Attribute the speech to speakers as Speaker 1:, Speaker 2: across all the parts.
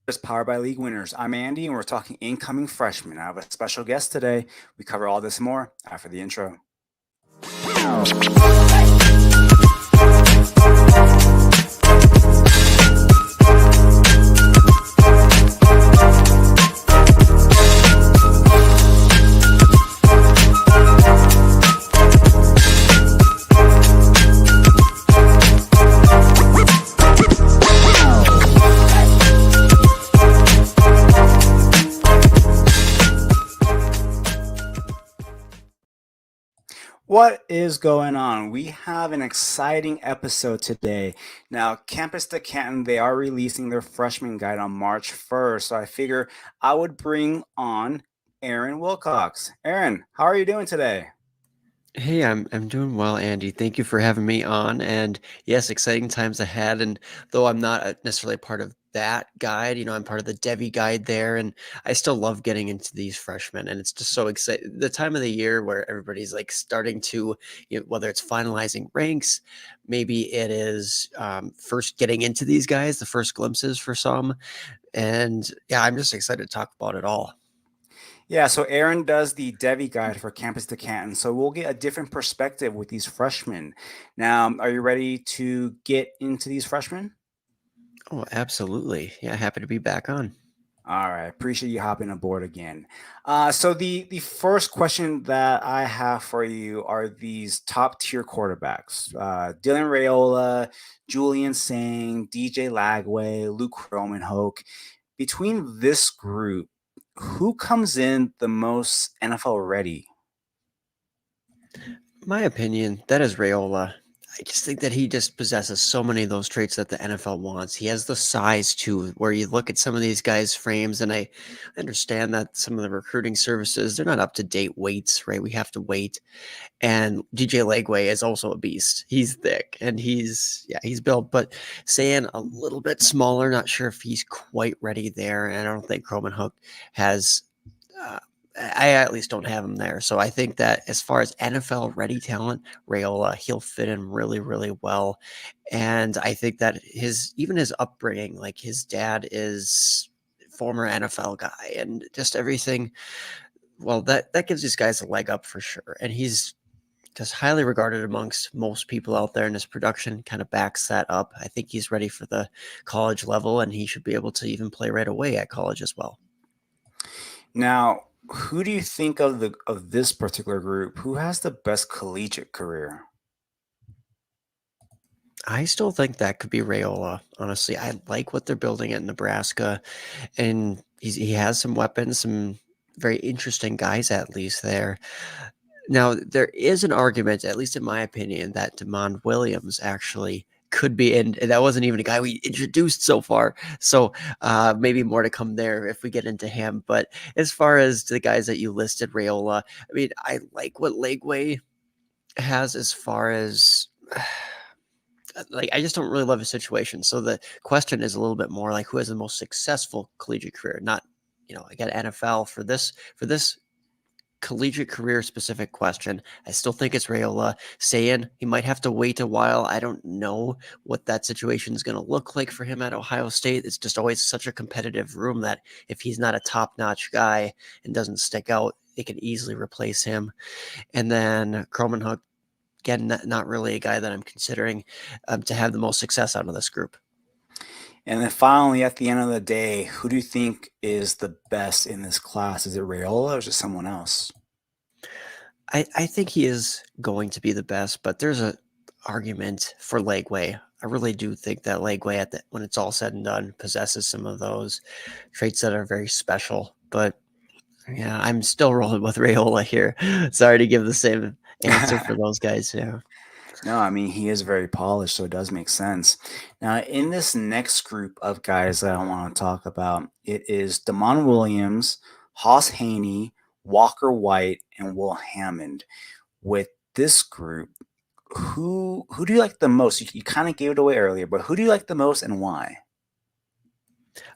Speaker 1: It's Powered by League Winners. I'm Andy, and we're talking incoming freshmen. I have a special guest today. We cover all this and more after the intro. What is going on? We have an exciting episode today. Now, Campus to Canton, they are releasing their freshman guide on March 1st. So I figure I would bring on Aaron Wilcox. Aaron, how are you doing today?
Speaker 2: Hey, I'm doing well, Andy. Thank you for having me on. And yes, exciting times ahead. And though I'm not necessarily a part of that guide, I'm part of the Devy guide there, and I still love getting into these freshmen. And it's just so exciting. The time of the year where everybody's like starting to, whether it's finalizing ranks, maybe it is first getting into these guys, the first glimpses for some. And yeah, I'm just excited to talk about it all.
Speaker 1: Yeah, so Aaron does the Devi guide for Campus to Canton. So we'll get a different perspective with these freshmen. Now, are you ready to get into these freshmen?
Speaker 2: Oh, absolutely. Yeah, happy to be back on.
Speaker 1: All right, appreciate you hopping aboard again. So the first question that I have for you are these top tier quarterbacks: Dylan Rayola, Julian Sang, DJ Lagway, Luke Romanhoke. Between this group, who comes in the most NFL ready?
Speaker 2: My opinion, that is Rayola. I just think that he just possesses so many of those traits that the NFL wants. He has the size too, where you look at some of these guys' frames, and I understand that some of the recruiting services, they're not up to date weights, right? We have to wait. And DJ Legway is also a beast. He's thick and he's built, but saying a little bit smaller, not sure if he's quite ready there. And I don't think Croman Hook has uh, I at least don't have him there. So I think that as far as NFL ready talent, Rayola, he'll fit in really, really well. And I think that his upbringing, like his dad is former NFL guy and just everything. Well, that gives these guys a leg up for sure. And he's just highly regarded amongst most people out there, and his production kind of backs that up. I think he's ready for the college level, and he should be able to even play right away at college as well.
Speaker 1: Now, who do you think of this particular group? Who has the best collegiate career?
Speaker 2: I still think that could be Rayola. Honestly, I like what they're building at Nebraska, and he has some weapons, some very interesting guys at least there. Now, there is an argument, at least in my opinion, that Demond Williams actually could be, and that wasn't even a guy we introduced so far. So maybe more to come there if we get into him. But as far as the guys that you listed, Rayola, I mean, I like what Legway has as far as like I just don't really love his situation. So the question is a little bit more like who has the most successful collegiate career, not again NFL for this collegiate career specific question. I still think it's Rayola. Saying he might have to wait a while. I don't know what that situation is going to look like for him at Ohio State. It's just always such a competitive room that if he's not a top notch guy and doesn't stick out, they can easily replace him. And then Croman Hook, again, not really a guy that I'm considering to have the most success out of this group.
Speaker 1: And then finally, at the end of the day, who do you think is the best in this class? Is it Rayola or is it someone else?
Speaker 2: I think he is going to be the best, but there's a argument for Legway. I really do think that Legway, when it's all said and done, possesses some of those traits that are very special. But yeah, I'm still rolling with Rayola here. Sorry to give the same answer for those guys. Yeah.
Speaker 1: No, I mean, he is very polished, so it does make sense. Now, in this next group of guys that I want to talk about, it is Damon Williams, Hoss Haney, Walker White, and Will Hammond. With this group, who do you like the most? You kind of gave it away earlier, but who do you like the most and why?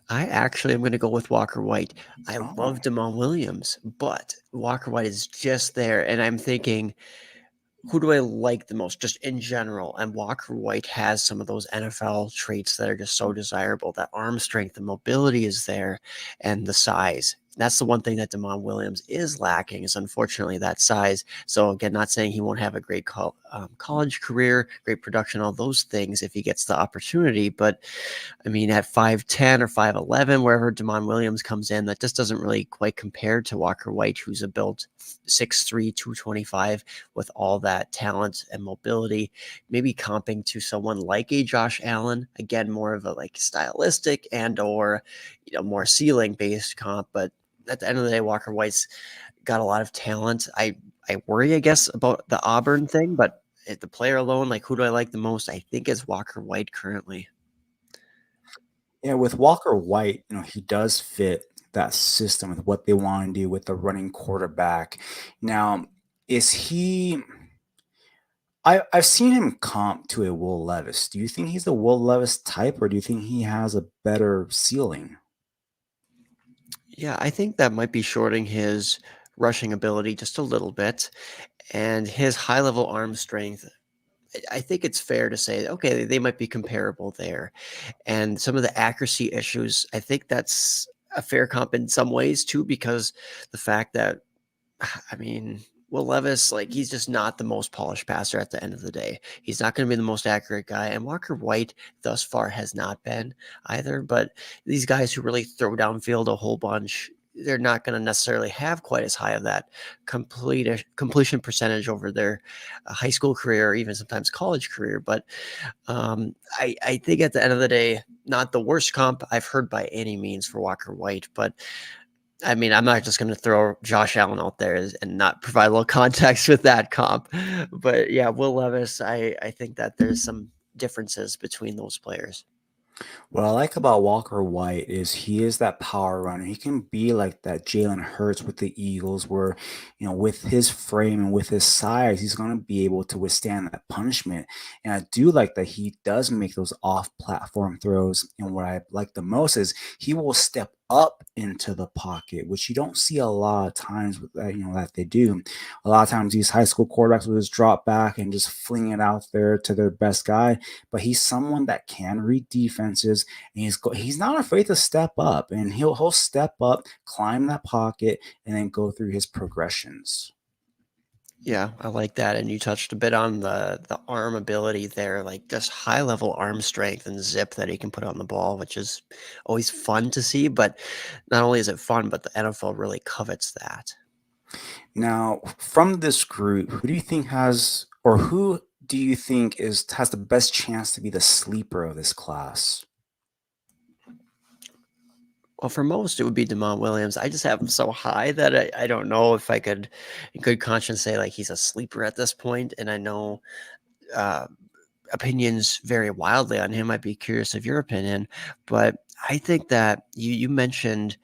Speaker 2: I actually am going to go with Walker White. I
Speaker 1: Oh,
Speaker 2: love Damon Williams, but Walker White is just there. And I'm thinking, who do I like the most just in general? And Walker White has some of those NFL traits that are just so desirable. That arm strength, the mobility is there, and the size. That's the one thing that Damon Williams is lacking is unfortunately that size. So again, not saying he won't have a great college career, great production, all those things if he gets the opportunity. But I mean, at 5'10 or 5'11, wherever Damon Williams comes in, that just doesn't really quite compare to Walker White, who's a built 6'3, 225 with all that talent and mobility. Maybe comping to someone like a Josh Allen, again, more of a like stylistic and or more ceiling based comp. But at the end of the day, Walker White's got a lot of talent. I worry, I guess, about the Auburn thing, but the player alone, like who do I like the most? I think it's Walker White currently.
Speaker 1: Yeah, with Walker White, he does fit that system with what they want to do with the running quarterback. Now, is he I've seen him comp to a Will Levis. Do you think he's a Will Levis type, or do you think he has a better ceiling?
Speaker 2: Yeah, I think that might be shorting his rushing ability just a little bit and his high level arm strength. I think it's fair to say, okay, they might be comparable there. And some of the accuracy issues, I think that's a fair comp in some ways too, because the fact that I mean, Will Levis, like he's just not the most polished passer at the end of the day. He's not going to be the most accurate guy, and Walker White thus far has not been either. But these guys who really throw downfield a whole bunch, they're not going to necessarily have quite as high of that completion percentage over their high school career or even sometimes college career. But I think at the end of the day, not the worst comp I've heard by any means for Walker White, but I mean, I'm not just going to throw Josh Allen out there and not provide a little context with that comp. But yeah, Will Levis, I think that there's some differences between those players.
Speaker 1: What I like about Walker White is he is that power runner. He can be like that Jalen Hurts with the Eagles, where, with his frame and with his size, he's going to be able to withstand that punishment. And I do like that he does make those off platform throws. And what I like the most is he will step up into the pocket, which you don't see a lot of times with that, that they do. A lot of times these high school quarterbacks will just drop back and just fling it out there to their best guy. But he's someone that can read defenses, and he's not afraid to step up, and he'll step up, climb that pocket, and then go through his progressions.
Speaker 2: Yeah, I like that. And you touched a bit on the arm ability there, like just high level arm strength and zip that he can put on the ball, which is always fun to see. But not only is it fun, but the NFL really covets that.
Speaker 1: Now, from this group, who do you think has, or who do you think has the best chance to be the sleeper of this class?
Speaker 2: Well, for most, it would be Damon Williams. I just have him so high that I don't know if I could, in good conscience, say like he's a sleeper at this point. And I know uh, opinions vary wildly on him. I'd be curious of your opinion, but I think that you mentioned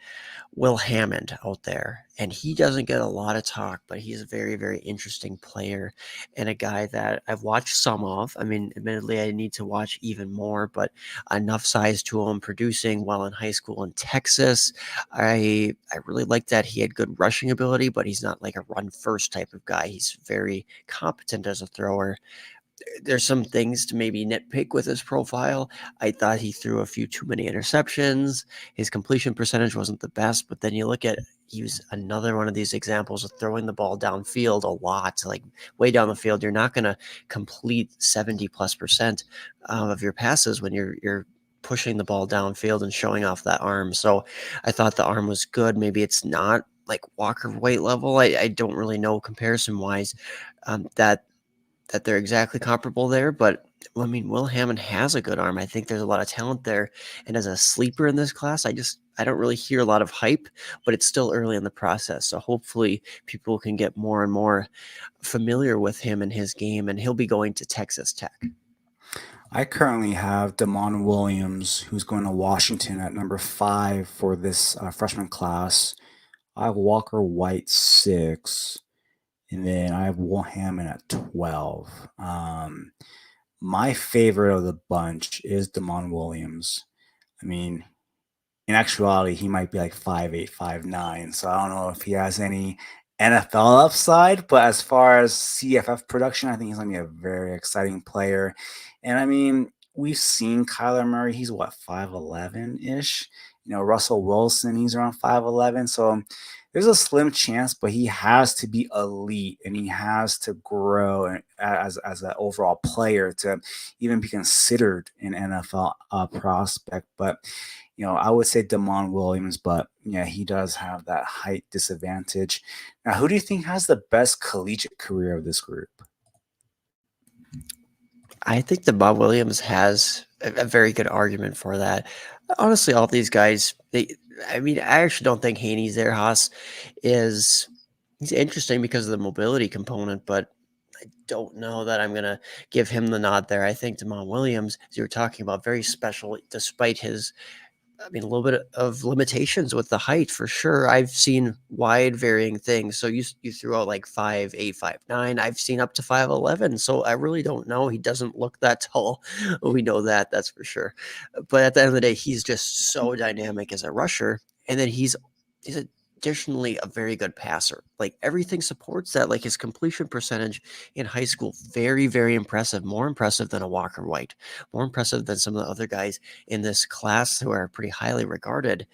Speaker 2: Will Hammond out there, and he doesn't get a lot of talk, but he's a very, very interesting player and a guy that I've watched some of. I mean, admittedly, I need to watch even more, but enough size to him, producing well in high school in Texas. I really like that he had good rushing ability, but he's not like a run first type of guy. He's very competent as a thrower. There's some things to maybe nitpick with his profile. I thought he threw a few too many interceptions. His completion percentage wasn't the best, but then you look at he was another one of these examples of throwing the ball downfield a lot, like way down the field. You're not going to complete 70+% of your passes when you're pushing the ball downfield and showing off that arm. So I thought the arm was good. Maybe it's not like Walker White level. I don't really know comparison wise. That they're exactly comparable there, but I mean, Will Hammond has a good arm. I think there's a lot of talent there. And as a sleeper in this class, I don't really hear a lot of hype, but it's still early in the process. So hopefully people can get more and more familiar with him and his game, and he'll be going to Texas Tech.
Speaker 1: I currently have Damon Williams, who's going to Washington at number 5 for this freshman class. I have Walker White 6, and then I have Will Hammond at 12. My favorite of the bunch is Damon Williams. I mean, in actuality, he might be like 5'8", 5'9". So I don't know if he has any NFL upside, but as far as CFF production, I think he's going to be a very exciting player. And I mean, we've seen Kyler Murray, he's what, 5'11 ish? Russell Wilson, he's around 5'11. So there's a slim chance, but he has to be elite and he has to grow as an overall player to even be considered an NFL prospect. But I would say Damon Williams, but yeah, he does have that height disadvantage. Now, who do you think has the best collegiate career of this group?
Speaker 2: I think that Bob Williams has a very good argument for that. Honestly, all these guys, I mean, I actually don't think Haney's there. Haas is, he's interesting because of the mobility component, but I don't know that I'm going to give him the nod there. I think Damon Williams, as you were talking about, very special despite his, I mean, a little bit of limitations with the height for sure. I've seen wide varying things. So you threw out like 5'8", 5'9". I've seen up to 5'11". So I really don't know. He doesn't look that tall. We know that, that's for sure. But at the end of the day, he's just so dynamic as a rusher. And then he's additionally a very good passer. Like everything supports that. Like his completion percentage in high school, very, very impressive. More impressive than a Walker White. More impressive than some of the other guys in this class who are pretty highly regarded.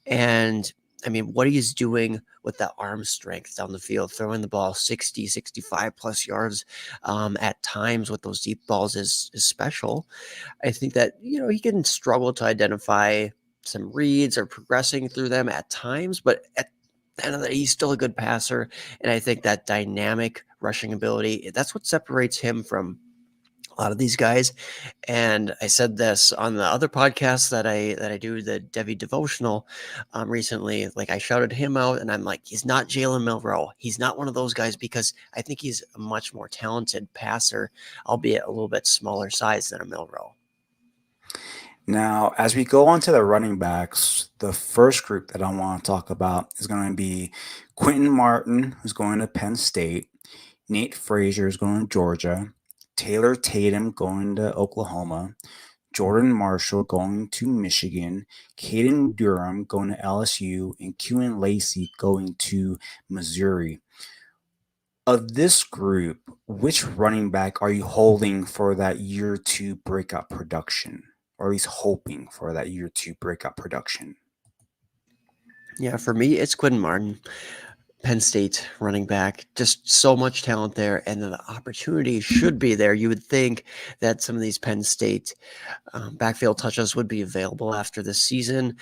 Speaker 2: And I mean, what he's doing with that arm strength down the field, throwing the ball 60, 65 plus yards at times with those deep balls is special. I think that, he can struggle to identify some reads or progressing through them at times, but at the end of the day, he's still a good passer. And I think that dynamic rushing ability, that's what separates him from a lot of these guys. And I said this on the other podcast that I do, the Devy devotional, recently. Like I shouted him out, and I'm like, he's not Jalen Milroe. He's not one of those guys because I think he's a much more talented passer, albeit a little bit smaller size than a Milroe.
Speaker 1: Now, as we go on to the running backs, the first group that I want to talk about is going to be Quentin Martin, who's going to Penn State, Nate Frazier is going to Georgia, Taylor Tatum going to Oklahoma, Jordan Marshall going to Michigan, Caden Durham going to LSU, and Kewan Lacey going to Missouri. Of this group, which running back are you holding for that year two breakout production? Or at least hoping for that year two breakout production?
Speaker 2: Yeah, for me, it's Quentin Martin. Penn State running back, just so much talent there, and the opportunity should be there. You would think that some of these Penn State backfield touches would be available after this season.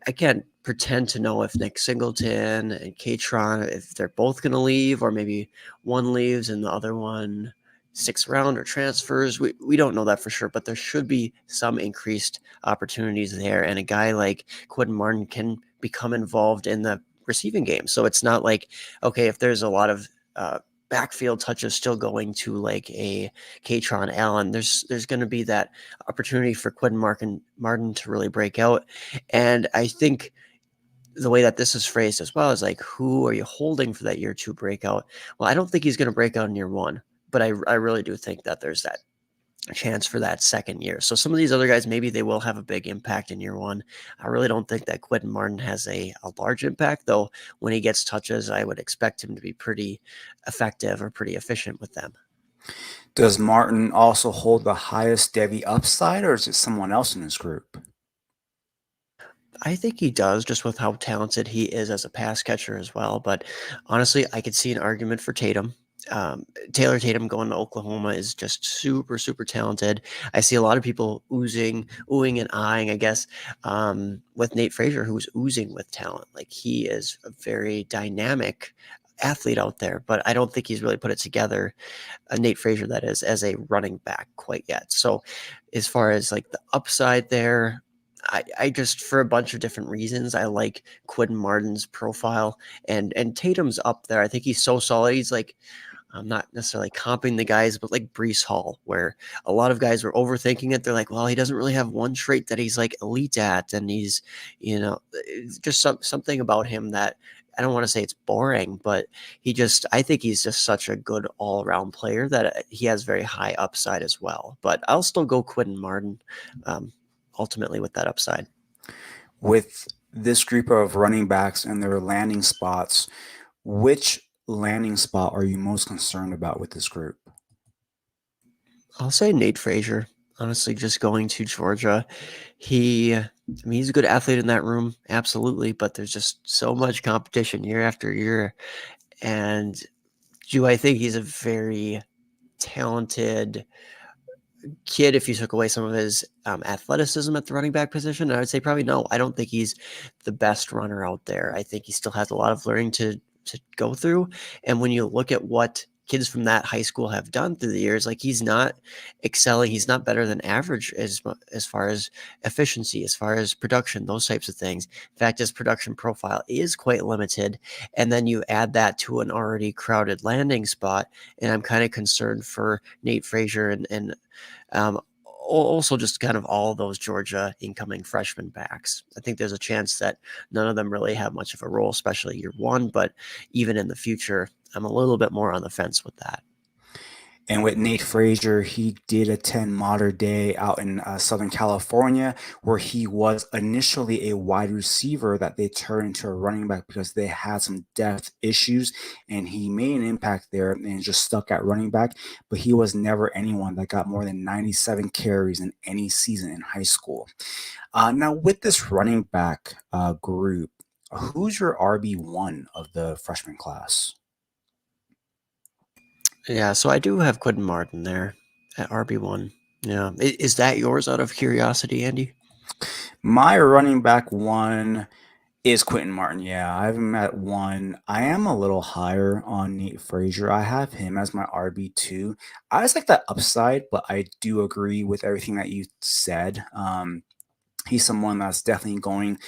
Speaker 2: I can't pretend to know if Nick Singleton and Katron, if they're both going to leave, or maybe one leaves and the other one sticks around or transfers. We don't know that for sure, but there should be some increased opportunities there. And a guy like Quentin Martin can become involved in the receiving game. So it's not like, okay, if there's a lot of backfield touches still going to like a Katron Allen, there's going to be that opportunity for Quentin Martin to really break out. And I think the way that this is phrased as well is like, who are you holding for that year two breakout? Well, I don't think he's going to break out in year one, but I really do think that there's that chance for that second year. So some of these other guys, maybe they will have a big impact in year one. I really don't think that Quentin Martin has a large impact, though. When he gets touches, I would expect him to be pretty effective or pretty efficient with them.
Speaker 1: Does Martin also hold the highest Devy upside, or is it someone else in this group?
Speaker 2: I think he does, just with how talented he is as a pass catcher as well. But honestly, I could see an argument for Tatum. Taylor Tatum going to Oklahoma is just super, super talented. I see a lot of people oohing and eyeing, I guess, with Nate Frazier, who's oozing with talent. Like he is a very dynamic athlete out there, but I don't think he's really put it together, Nate Frazier, that is, as a running back quite yet. So as far as like the upside there, I just, for a bunch of different reasons, I like Quentin Martin's profile, and Tatum's up there. I think he's so solid. He's like, I'm not necessarily comping the guys, but like Brees Hall, where a lot of guys were overthinking it. They're like, well, he doesn't really have one trait that he's like elite at. And he's, just something about him that I don't want to say it's boring, but I think he's just such a good all around player that he has very high upside as well. But I'll still go Quentin Martin ultimately with that upside.
Speaker 1: With this group of running backs and their landing spots, which landing spot are you most concerned about with this group?
Speaker 2: I'll say Nate Frazier. Honestly, just going to Georgia, I mean, he's a good athlete in that room, absolutely. But there's just so much competition year after year, and do I think he's a very talented kid if you took away some of his athleticism at the running back position? I would say probably no. I don't think he's the best runner out there. I think he still has a lot of learning to go through. And when you look at what kids from that high school have done through the years, like he's not excelling, he's not better than average as far as efficiency, as far as production, those types of things. In fact, his production profile is quite limited. And then you add that to an already crowded landing spot, and I'm kind of concerned for Nate Frazier and um, also just kind of all those Georgia incoming freshman backs. I think there's a chance that none of them really have much of a role, especially year one, but even in the future, I'm a little bit more on the fence with that.
Speaker 1: And with Nate Frazier, he did attend Modern Day out in Southern California, where he was initially a wide receiver that they turned into a running back because they had some depth issues. And he made an impact there and just stuck at running back. But he was never anyone that got more than 97 carries in any season in high school. Now, with this running back group, who's your RB1 of the freshman class?
Speaker 2: Yeah, so I do have Quentin Martin there at RB1. Yeah. Is that yours out of curiosity, Andy?
Speaker 1: My running back one is Quentin Martin. Yeah, I have him at one. I am a little higher on Nate Frazier. I have him as my RB2. I just like that upside, but I do agree with everything that you said. He's someone that's definitely going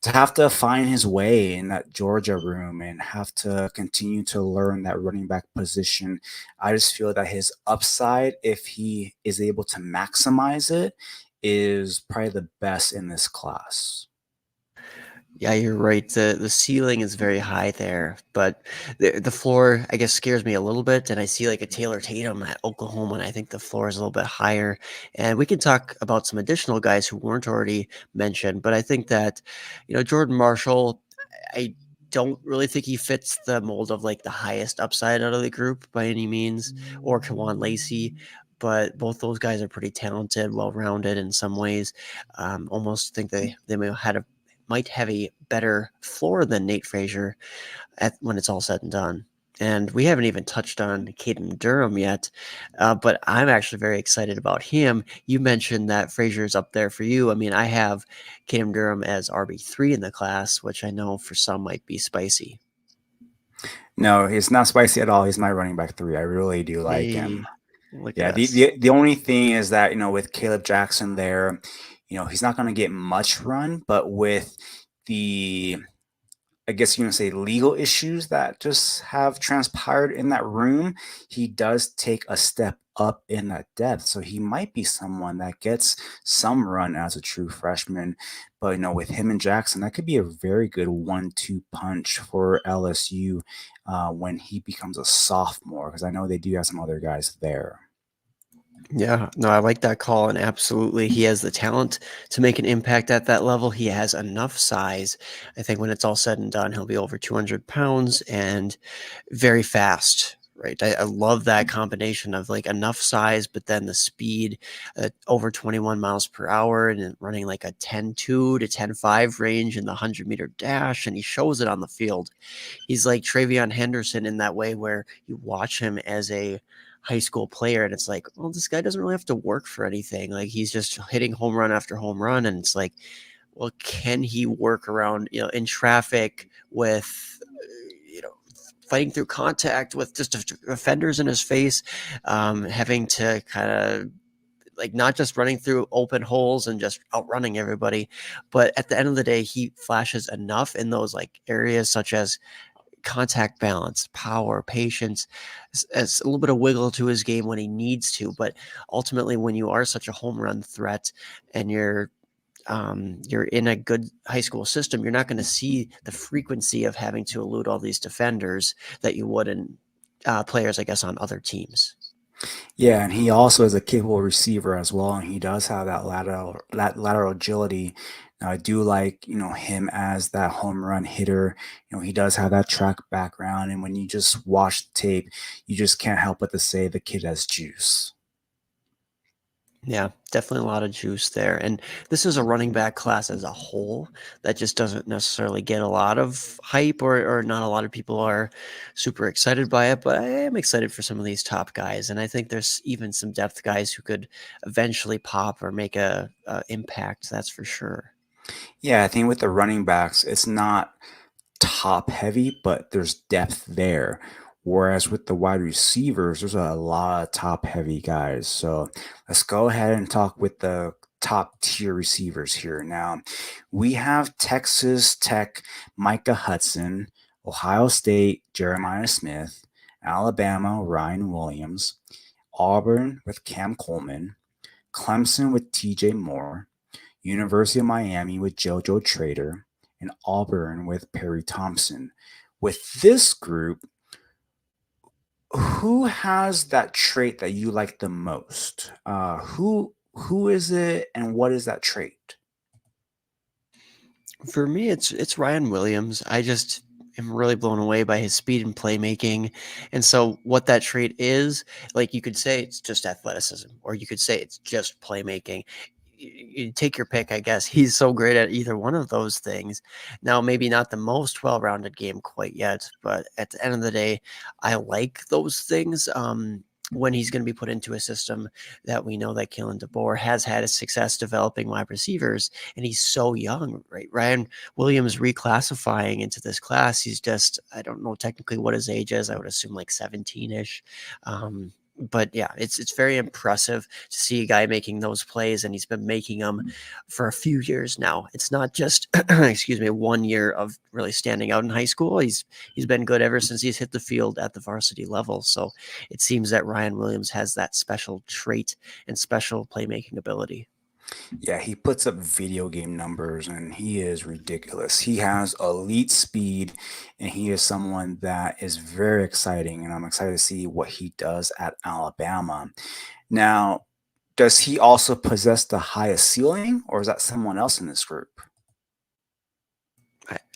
Speaker 1: to have to find his way in that Georgia room and have to continue to learn that running back position. I just feel that his upside, if he is able to maximize it, is probably the best in this class.
Speaker 2: Yeah, you're right. The ceiling is very high there, but the floor, I guess, scares me a little bit. And I see like a Taylor Tatum at Oklahoma, and I think the floor is a little bit higher. And we can talk about some additional guys who weren't already mentioned, but I think that, Jordan Marshall, I don't really think he fits the mold of like the highest upside out of the group by any means, or Kawan Lacey. But both those guys are pretty talented, well-rounded in some ways. Almost think they might have a better floor than Nate Frazier when it's all said and done. And we haven't even touched on Caden Durham yet, but I'm actually very excited about him. You mentioned that Frazier's up there for you. I mean, I have Caden Durham as RB3 in the class, which I know for some might be spicy.
Speaker 1: No, it's not spicy at all. He's my running back three. I really do like him.
Speaker 2: Hey, look at
Speaker 1: Yeah, the,
Speaker 2: us.
Speaker 1: the the only thing is that, with Caleb Jackson there, he's not going to get much run, but with the, I guess you can say, legal issues that just have transpired in that room, he does take a step up in that depth. So he might be someone that gets some run as a true freshman. But with him and Jackson, that could be a very good 1-2 punch for LSU when he becomes a sophomore, because I know they do have some other guys there.
Speaker 2: Yeah, no, I like that call, and absolutely, he has the talent to make an impact at that level. He has enough size. I think when it's all said and done, he'll be over 200 pounds and very fast. Right, I love that combination of like enough size, but then the speed, over 21 miles per hour, and then running like a 10.2 to 10.5 range in the 100-meter dash, and he shows it on the field. He's like Travion Henderson in that way, where you watch him as a high school player and it's like, well, this guy doesn't really have to work for anything. Like he's just hitting home run after home run. And it's like, well, can he work around, in traffic with, fighting through contact with just offenders in his face, having to kind of like not just running through open holes and just outrunning everybody, but at the end of the day, he flashes enough in those like areas such as contact balance, power, patience, as a little bit of wiggle to his game when he needs to. But ultimately, when you are such a home run threat and you're in a good high school system, you're not going to see the frequency of having to elude all these defenders that you would in players, I guess, on other teams.
Speaker 1: Yeah, and he also is a capable receiver as well, and he does have that lateral agility Now, I do like, him as that home run hitter. He does have that track background, and when you just watch the tape, you just can't help but to say the kid has juice.
Speaker 2: Yeah, definitely a lot of juice there. And this is a running back class as a whole that just doesn't necessarily get a lot of hype, or not a lot of people are super excited by it. But I am excited for some of these top guys. And I think there's even some depth guys who could eventually pop or make a impact. That's for sure.
Speaker 1: Yeah, I think with the running backs, it's not top heavy, but there's depth there. Whereas with the wide receivers, there's a lot of top heavy guys. So let's go ahead and talk with the top tier receivers here. Now, we have Texas Tech, Micah Hudson, Ohio State, Jeremiah Smith, Alabama, Ryan Williams, Auburn with Cam Coleman, Clemson with TJ Moore, University of Miami with JoJo Trader, and Auburn with Perry Thompson. With this group, who has that trait that you like the most? Who is it, and what is that trait?
Speaker 2: For me, it's Ryan Williams. I just am really blown away by his speed and playmaking. And so what that trait is, like you could say it's just athleticism, or you could say it's just playmaking. You take your pick, I guess. He's so great at either one of those things. Now, maybe not the most well-rounded game quite yet, but at the end of the day, I like those things. When he's going to be put into a system that we know that Kalen DeBoer has had a success developing wide receivers, and he's so young, right? Ryan Williams reclassifying into this class, he's just, I don't know technically what his age is. I would assume like 17-ish. But yeah, it's very impressive to see a guy making those plays, and he's been making them for a few years now. It's not just excuse me, 1 year of really standing out in high school. He's been good ever since he's hit the field at the varsity level. So it seems that Ryan Williams has that special trait and special playmaking ability.
Speaker 1: Yeah, he puts up video game numbers and he is ridiculous. He has elite speed and he is someone that is very exciting. And I'm excited to see what he does at Alabama. Now, does he also possess the highest ceiling or is that someone else in this group?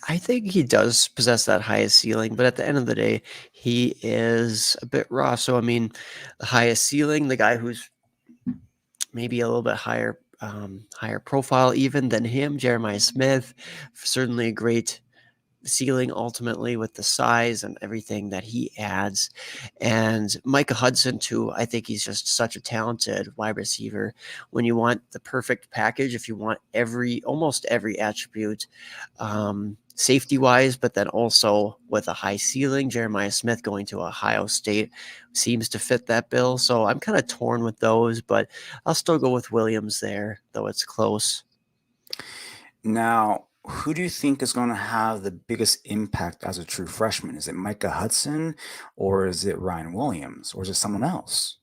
Speaker 2: I think he does possess that highest ceiling, but at the end of the day, he is a bit raw. So I mean, the highest ceiling, the guy who's maybe a little bit higher profile even than him, Jeremiah Smith, certainly a great ceiling ultimately with the size and everything that he adds. And Micah Hudson too, I think he's just such a talented wide receiver. When you want the perfect package, if you want almost every attribute, safety wise, but then also with a high ceiling, Jeremiah Smith going to Ohio State seems to fit that bill. So I'm kind of torn with those, but I'll still go with Williams there, though it's close.
Speaker 1: Now, who do you think is going to have the biggest impact as a true freshman? Is it Micah Hudson or is it Ryan Williams or is it someone else?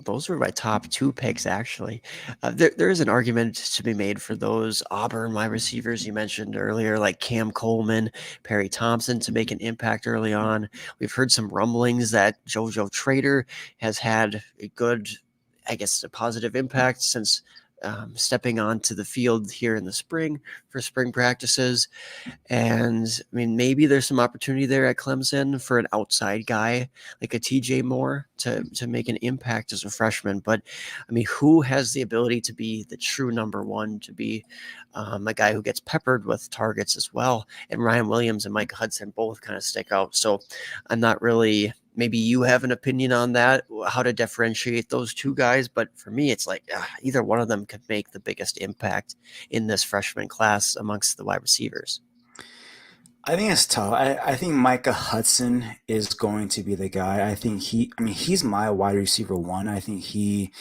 Speaker 2: Those were my top two picks, actually. There is an argument to be made for those Auburn wide receivers you mentioned earlier, like Cam Coleman, Perry Thompson, to make an impact early on. We've heard some rumblings that JoJo Trader has had a good, I guess, a positive impact since stepping onto the field here in the spring for spring practices. And I mean, maybe there's some opportunity there at Clemson for an outside guy like a TJ Moore to make an impact as a freshman. But I mean, who has the ability to be the true number one, to be a guy who gets peppered with targets as well? And Ryan Williams and Mike Hudson both kind of stick out. So I'm not really. Maybe you have an opinion on that, how to differentiate those two guys. But for me, it's like either one of them could make the biggest impact in this freshman class amongst the wide receivers.
Speaker 1: I think it's tough. I think Micah Hudson is going to be the guy. He's my wide receiver one. I think he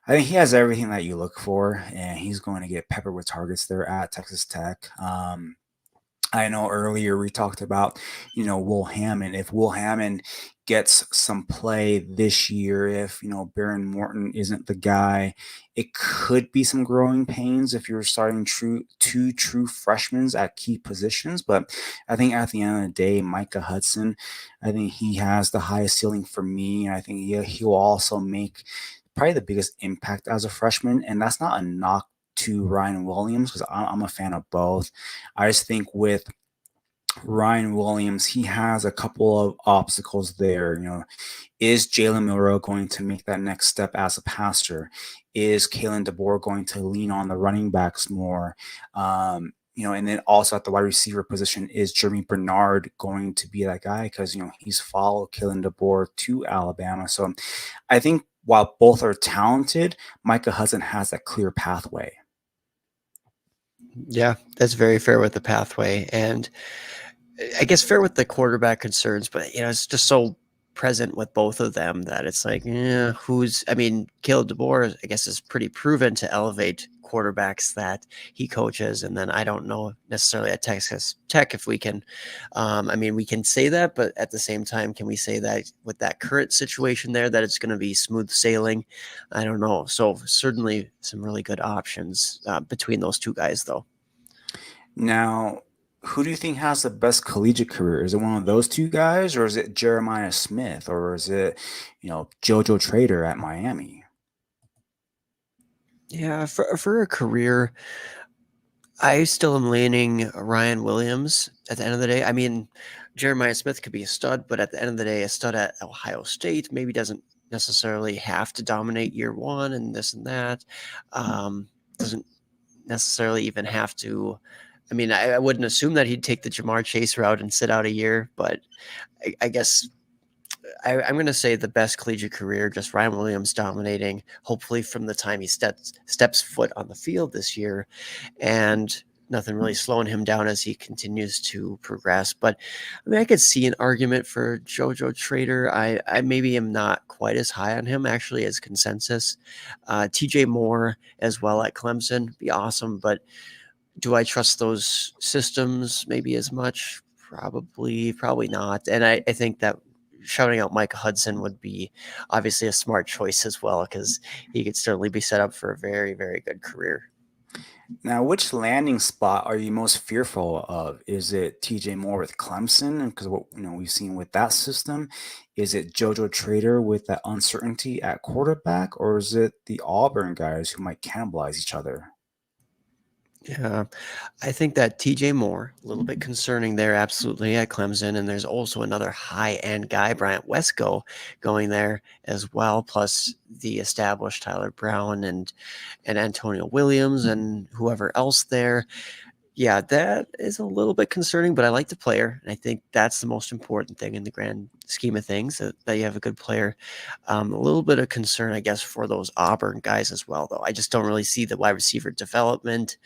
Speaker 1: has everything that you look for, and he's going to get peppered with targets there at Texas Tech. I know earlier we talked about, Will Hammond. If Will Hammond gets some play this year, if, Baron Morton isn't the guy, it could be some growing pains if you're starting two true freshmen at key positions. But I think at the end of the day, Micah Hudson, I think he has the highest ceiling for me. And I think he'll also make probably the biggest impact as a freshman. And that's not a knock to Ryan Williams because I'm a fan of both. I just think with Ryan Williams, he has a couple of obstacles there. Is Jalen Milroe going to make that next step as a passer? Is Kalen DeBoer going to lean on the running backs more? And then also at the wide receiver position, is Jeremy Bernard going to be that guy? Because, he's followed Kalen DeBoer to Alabama. So I think while both are talented, Micah Hudson has that clear pathway.
Speaker 2: Yeah, that's very fair with the pathway. And I guess fair with the quarterback concerns, but it's just so present with both of them that it's like, Caleb DeBoer, I guess, is pretty proven to elevate quarterbacks that he coaches. And then I don't know necessarily at Texas Tech if we can, we can say that, but at the same time, can we say that with that current situation there, that it's going to be smooth sailing? I don't know. So certainly some really good options between those two guys, though.
Speaker 1: Now, who do you think has the best collegiate career? Is it one of those two guys, or is it Jeremiah Smith, or is it, JoJo Trader at Miami?
Speaker 2: Yeah, for a career, I still am leaning Ryan Williams at the end of the day. I mean, Jeremiah Smith could be a stud, but at the end of the day, a stud at Ohio State maybe doesn't necessarily have to dominate year one and this and that. Doesn't necessarily even have to. I wouldn't assume that he'd take the Jamar Chase route and sit out a year, but I guess I'm going to say the best collegiate career, just Ryan Williams dominating, hopefully from the time he steps foot on the field this year, and nothing really slowing him down as he continues to progress. But I could see an argument for JoJo Trader. I maybe am not quite as high on him actually as consensus. TJ Moore as well at Clemson, be awesome, but do I trust those systems maybe as much? Probably not. And I think that shouting out Mike Hudson would be obviously a smart choice as well, because he could certainly be set up for a very, very good career.
Speaker 1: Now, which landing spot are you most fearful of? Is it TJ Moore with Clemson? Because what we've seen with that system, is it JoJo Trader with that uncertainty at quarterback, or is it the Auburn guys who might cannibalize each other?
Speaker 2: Yeah, I think that TJ Moore, a little bit concerning there, absolutely at Clemson. And there's also another high end guy, Bryant Wesco, going there as well, plus the established Tyler Brown and Antonio Williams and whoever else there. Yeah, that is a little bit concerning, but I like the player. And I think that's the most important thing in the grand scheme of things, that you have a good player. A little bit of concern, I guess, for those Auburn guys as well, though. I just don't really see the wide receiver development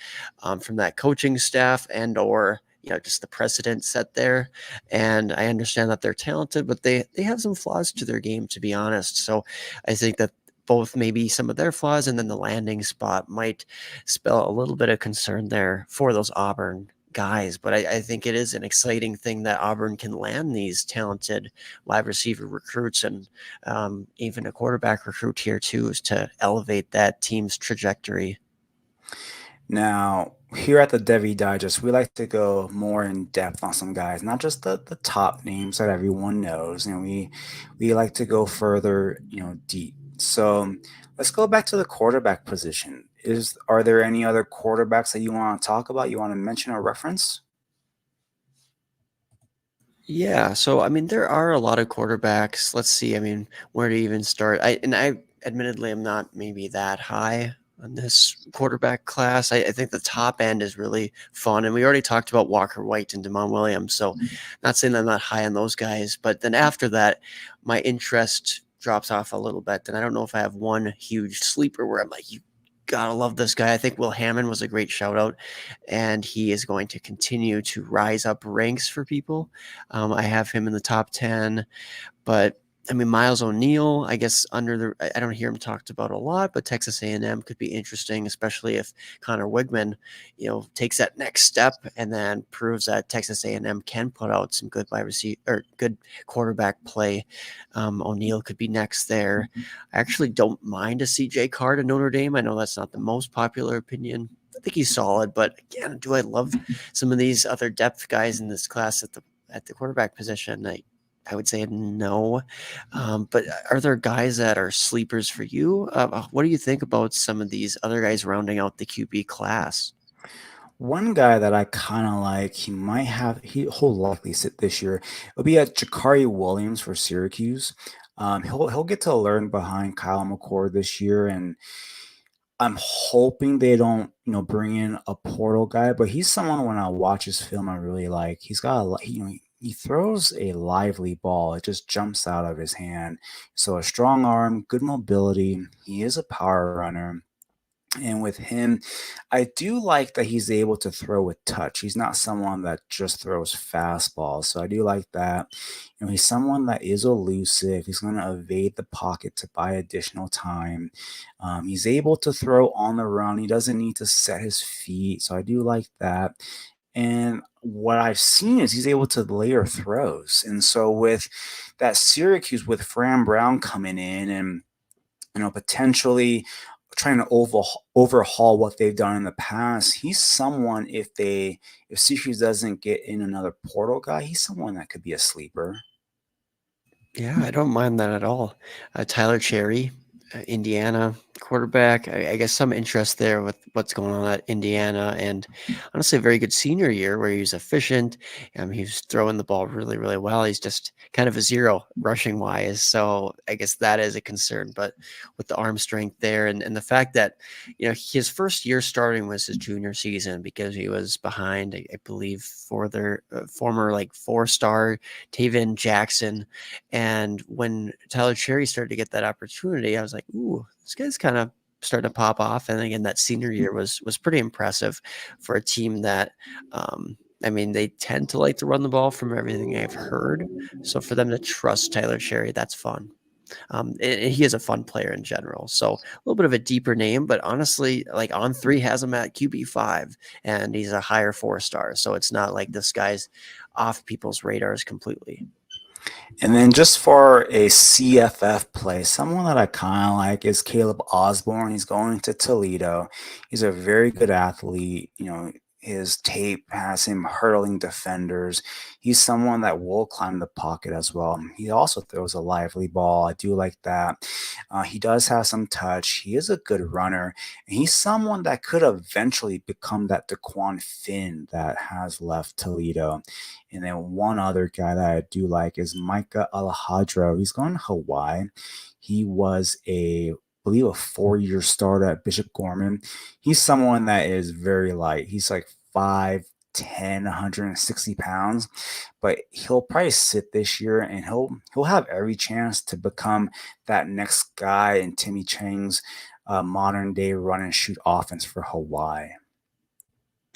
Speaker 2: from that coaching staff or just the precedent set there. And I understand that they're talented, but they have some flaws to their game, to be honest. So I think that both maybe some of their flaws and then the landing spot might spell a little bit of concern there for those Auburn guys. But I think it is an exciting thing that Auburn can land these talented wide receiver recruits and even a quarterback recruit here too, is to elevate that team's trajectory.
Speaker 1: Now, here at the Devy Digest, we like to go more in depth on some guys, not just the top names that everyone knows. We like to go further, deep. So let's go back to the quarterback position. Are there any other quarterbacks that you want to talk about? You want to mention or reference?
Speaker 2: Yeah, so there are a lot of quarterbacks. Let's see. Where to even start? I admittedly am not maybe that high on this quarterback class. I think the top end is really fun, and we already talked about Walker White and Damon Williams. So, not saying I'm not high on those guys, but then after that, my interest drops off a little bit. And I don't know if I have one huge sleeper where I'm like, you gotta love this guy. I think Will Hammond was a great shout out, and he is going to continue to rise up ranks for people. I have him in the top 10, but Miles O'Neill, I guess I don't hear him talked about a lot, but Texas A&M could be interesting, especially if Connor Wigman, takes that next step and then proves that Texas A&M can put out some good wide receiver or good quarterback play. O'Neill could be next there. I actually don't mind a CJ Card at Notre Dame. I know that's not the most popular opinion. I think he's solid, but again, do I love some of these other depth guys in this class at the quarterback position? I would say no. But are there guys that are sleepers for you? What do you think about some of these other guys rounding out the QB class?
Speaker 1: One guy that I kind of like, he'll likely sit this year. It'll be at Jakari Williams for Syracuse. He'll get to learn behind Kyle McCord this year, and I'm hoping they don't, bring in a portal guy. But he's someone when I watch his film, I really like. He's got he throws a lively ball. It just jumps out of his hand. So a strong arm, good mobility. He is a power runner. And with him, I do like that he's able to throw with touch. He's not someone that just throws fastballs. So I do like that. He's someone that is elusive. He's going to evade the pocket to buy additional time. He's able to throw on the run. He doesn't need to set his feet. So I do like that. And what I've seen is he's able to layer throws. And so with that Syracuse with Fran Brown coming in and potentially trying to overhaul what they've done in the past. He's someone if Syracuse doesn't get in another portal guy, he's someone that could be a sleeper.
Speaker 2: Yeah, I don't mind that at all. Tyler Cherry, Indiana quarterback. I guess some interest there with what's going on at Indiana, and honestly, a very good senior year where he's efficient. He's throwing the ball really, really well. He's just kind of a zero rushing wise, so I guess that is a concern. But with the arm strength there, and the fact that his first year starting was his junior season because he was behind, I believe, for their former like 4-star Taven Jackson. And when Tyler Cherry started to get that opportunity, I was like, ooh, this guy's kind of starting to pop off. And again, that senior year was pretty impressive for a team that, I mean, they tend to like to run the ball from everything I've heard. So for them to trust Tyler Cherry, that's fun. And he is a fun player in general. So a little bit of a deeper name, but honestly, like On3 has him at QB5 and he's a higher 4-star. So it's not like this guy's off people's radars completely.
Speaker 1: And then just for a CFF play, someone that I kind of like is Caleb Osborne. He's going to Toledo. He's a very good athlete. His tape has him hurdling defenders. He's someone that will climb the pocket as well. He also throws a lively ball. I do like that. He does have some touch. He is a good runner. And he's someone that could eventually become that Daquan Finn that has left Toledo. And then one other guy that I do like is Micah Alejandro. He's going to Hawaii. He was I believe a 4-year starter at Bishop Gorman. He's someone that is very light. He's like 5'10", 160 pounds, but he'll probably sit this year and he'll have every chance to become that next guy in Timmy Chang's modern day run and shoot offense for Hawaii.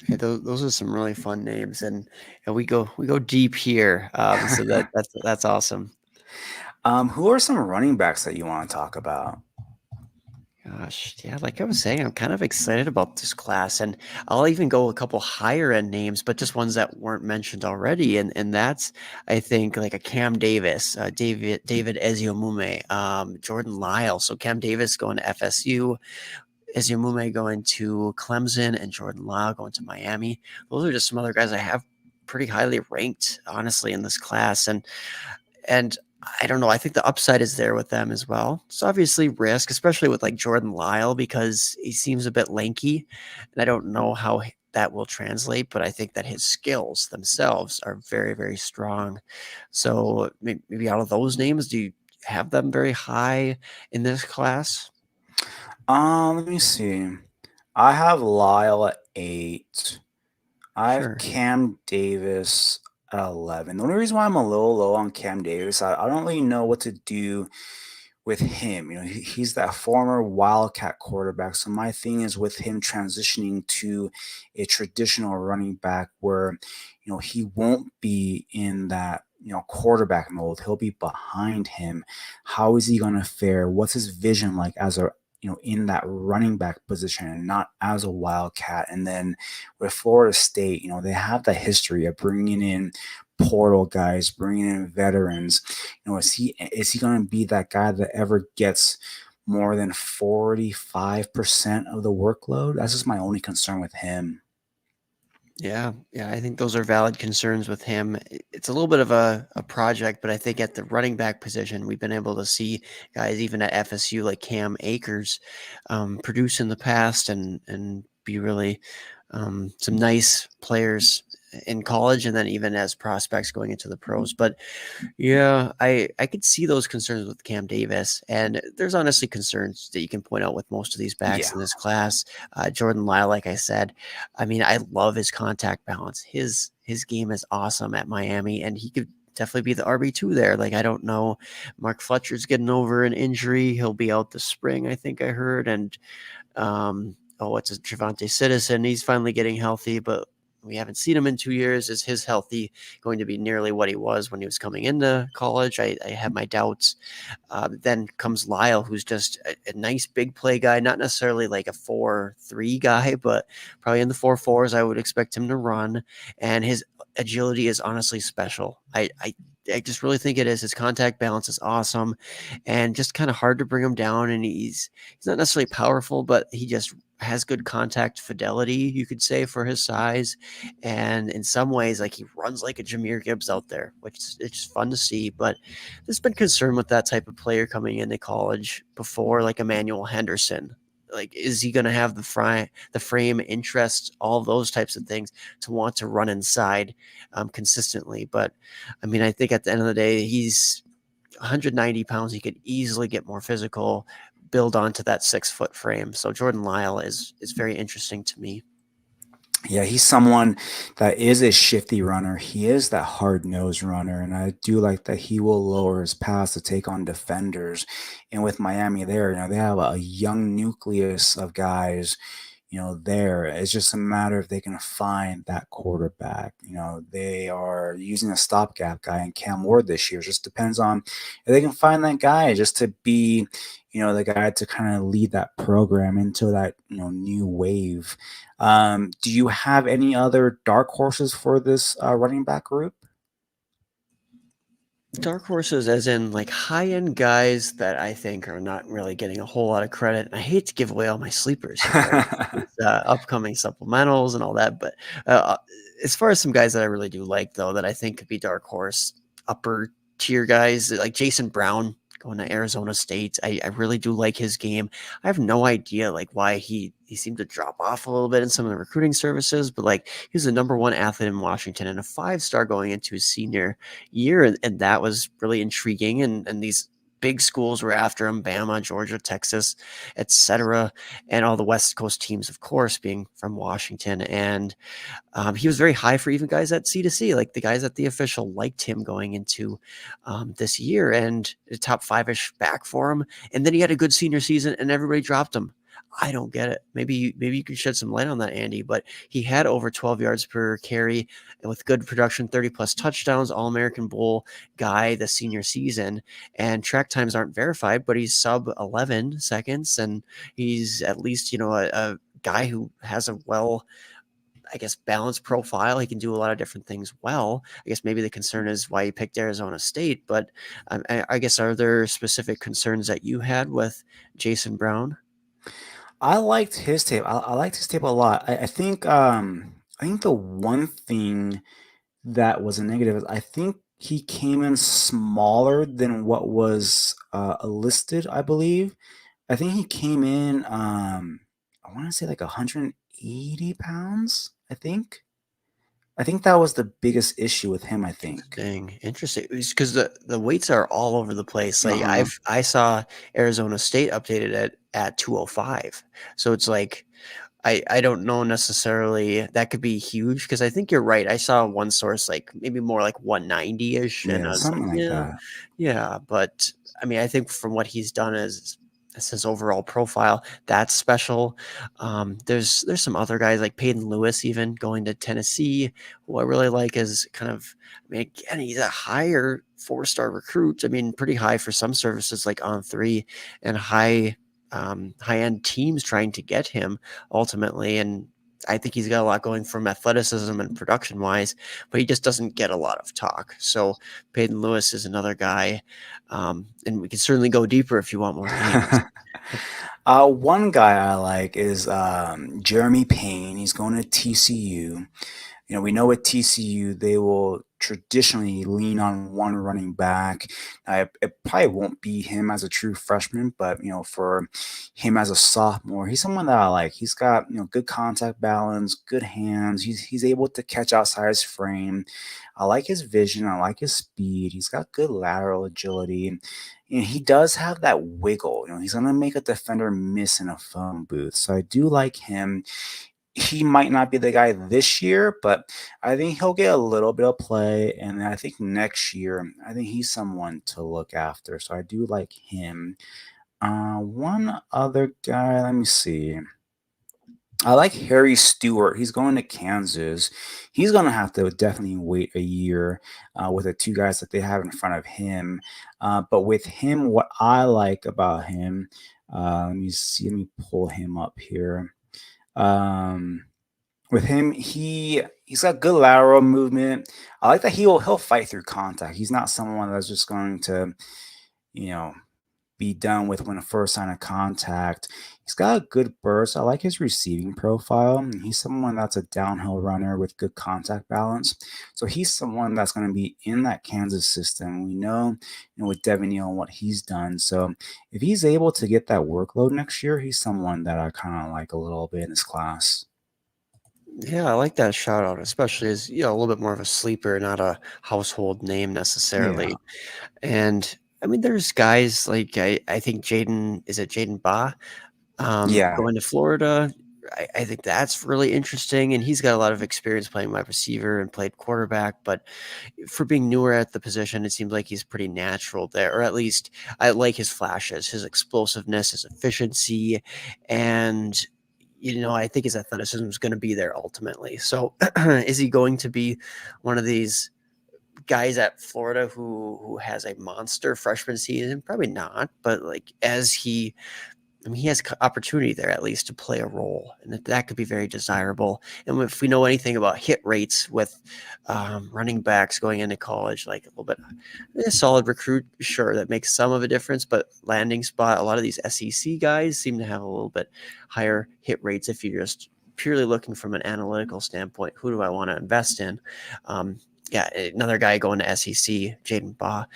Speaker 2: Hey, those are some really fun names, and we go deep here. So that's awesome.
Speaker 1: Who are some running backs that you want to talk about?
Speaker 2: Gosh, yeah, like I was saying, I'm kind of excited about this class, and I'll even go a couple higher end names, but just ones that weren't mentioned already, and that's I think like a Cam Davis, David Eziomume, Jordan Lyle. So Cam Davis going to FSU, Eziomume going to Clemson, and Jordan Lyle going to Miami. Those are just some other guys I have pretty highly ranked, honestly, in this class, and I don't know. I think the upside is there with them as well. So obviously risk, especially with like Jordan Lyle, because he seems a bit lanky, and I don't know how that will translate. But I think that his skills themselves are very, very strong. So maybe out of those names, do you have them very high in this class?
Speaker 1: Let me see. I have Lyle at 8. I have
Speaker 2: Sure.
Speaker 1: Cam Davis at 11. The only reason why I'm a little low on Cam Davis, I don't really know what to do with him. He's that former Wildcat quarterback. So my thing is with him transitioning to a traditional running back where, he won't be in that, quarterback mode. He'll be behind him. How is he going to fare? What's his vision like as a in that running back position and not as a Wildcat? And then with Florida State, they have the history of bringing in portal guys, bringing in veterans. Is he going to be that guy that ever gets more than 45% of the workload? That's just my only concern with him.
Speaker 2: Yeah, I think those are valid concerns with him. It's a little bit of a project, but I think at the running back position, we've been able to see guys even at FSU like Cam Akers produce in the past and be really some nice players in college and then even as prospects going into the pros. But yeah, I could see those concerns with Cam Davis, and there's honestly concerns that you can point out with most of these backs
Speaker 1: Yeah.
Speaker 2: in this class. Jordan Lyle, like I said, I mean, I love his contact balance. His game is awesome at Miami, and he could definitely be the RB2 there. Like I don't know, Mark Fletcher's getting over an injury; he'll be out this spring, I think I heard, and what's his Javante Citizen? He's finally getting healthy, but we haven't seen him in 2 years. Is his healthy going to be nearly what he was when he was coming into college? I have my doubts. Then comes Lyle, who's just a nice big play guy, not necessarily like a 4-3 guy, but probably in the 4-4s. I would expect him to run, and his agility is honestly special. I just really think it is. His contact balance is awesome, and just kind of hard to bring him down. And he's not necessarily powerful, but he just has good contact fidelity, you could say, for his size. And in some ways, like he runs like a Jameer Gibbs out there, which it's fun to see. But there's been concern with that type of player coming into college before, like Emmanuel Henderson. Like, is he going to have the frame, interest, all of those types of things to want to run inside consistently? But I mean, I think at the end of the day, he's 190 pounds. He could easily get more physical, build onto that 6 foot frame. So Jordan Lyle is very interesting to me.
Speaker 1: Yeah, he's someone that is a shifty runner. He is that hard nosed runner, and I do like that he will lower his pass to take on defenders. And with Miami, there, they have a young nucleus of guys, there. It's just a matter if they can find that quarterback. They are using a stopgap guy in Cam Ward this year. It just depends on if they can find that guy just to be, the guy to kind of lead that program into that, new wave. Do you have any other dark horses for this running back group?
Speaker 2: Dark horses, as in like high end guys that I think are not really getting a whole lot of credit. And I hate to give away all my sleepers here, right? It's, upcoming supplementals and all that. But uh, as far as some guys that I really do like, though, that I think could be dark horse, upper tier guys like Jason Brown going to Arizona State. I really do like his game. I have no idea like why he seemed to drop off a little bit in some of the recruiting services, but like he was the number one athlete in Washington and a 5-star going into his senior year, and that was really intriguing. And these big schools were after him: Bama, Georgia, Texas, etc., and all the West Coast teams, of course, being from Washington. And he was very high for even guys at C2C, like the guys at the official liked him going into this year, and a top 5-ish back for him. And then he had a good senior season, and everybody dropped him. I don't get it. Maybe you could shed some light on that, Andy. But he had over 12 yards per carry and with good production, 30 plus touchdowns, All American Bowl guy the senior season. And track times aren't verified, but he's sub 11 seconds, and he's at least a guy who has a I guess, balanced profile. He can do a lot of different things well. I guess maybe the concern is why he picked Arizona State. But I guess, are there specific concerns that you had with Jason Brown?
Speaker 1: I liked his tape. I liked his tape a lot. I think the one thing that was a negative is I think he came in smaller than what was listed, I believe. I think he came in I want to say like 180 pounds, I think. I think that was the biggest issue with him, I think.
Speaker 2: Interesting. Because the weights are all over the place. Like
Speaker 1: Uh-huh.
Speaker 2: I saw Arizona State updated at 205. So it's like I don't know necessarily that could be huge because I think you're right. I saw one source like maybe more like 190 ish, and I
Speaker 1: Yeah,
Speaker 2: was like,
Speaker 1: something like
Speaker 2: yeah,
Speaker 1: that.
Speaker 2: yeah. But I mean, I think from what he's done as his overall profile, that's special. There's some other guys like Peyton Lewis even going to Tennessee, who I really like as kind of. I mean, again, he's a higher 4-star recruit. I mean, pretty high for some services like On3 and high end teams trying to get him ultimately. And I think he's got a lot going from athleticism and production wise, but he just doesn't get a lot of talk. So Peyton Lewis is another guy, and we can certainly go deeper if you want more names.
Speaker 1: One guy I like is Jeremy Payne. He's going to TCU. We know at TCU they will traditionally lean on one running back. It probably won't be him as a true freshman, but for him as a sophomore, he's someone that I like. He's got good contact balance, good hands. He's able to catch outside his frame. I like his vision. I like his speed. He's got good lateral agility. And he does have that wiggle. He's gonna make a defender miss in a phone booth. So I do like him. He might not be the guy this year, but I think he'll get a little bit of play. And then I think next year, I think he's someone to look after. So I do like him. One other guy, let me see. I like Harry Stewart. He's going to Kansas. He's going to have to definitely wait a year with the two guys that they have in front of him. But with him, what I like about him, let me see, let me pull him up here. Um, with him, he's got good lateral movement. I like that he'll fight through contact. He's not someone that's just going to, you know, be done with when a first sign of contact. He's got a good burst. I like his receiving profile. He's someone that's a downhill runner with good contact balance. So he's someone that's going to be in that Kansas system. We know, with Devy and what he's done. So if he's able to get that workload next year, he's someone that I kind of like a little bit in his class.
Speaker 2: Yeah, I like that shout out, especially as a little bit more of a sleeper, not a household name
Speaker 1: Yeah.
Speaker 2: necessarily. And I mean, there's guys like I think Jaden, is it Jaden Ba?
Speaker 1: Yeah.
Speaker 2: Going to Florida, I think that's really interesting, and he's got a lot of experience playing wide receiver and played quarterback. But for being newer at the position, it seems like he's pretty natural there, or at least I like his flashes, his explosiveness, his efficiency, and I think his athleticism is going to be there ultimately. So, is he going to be one of these guys at Florida who has a monster freshman season? Probably not, but like as he has opportunity there at least to play a role, and that could be very desirable. And if we know anything about hit rates with running backs going into college, like a little bit a solid recruit, sure, that makes some of a difference, but landing spot, a lot of these SEC guys seem to have a little bit higher hit rates if you're just purely looking from an analytical standpoint. Who do I want to invest in? Yeah, another guy going to SEC, Jaden Baugh.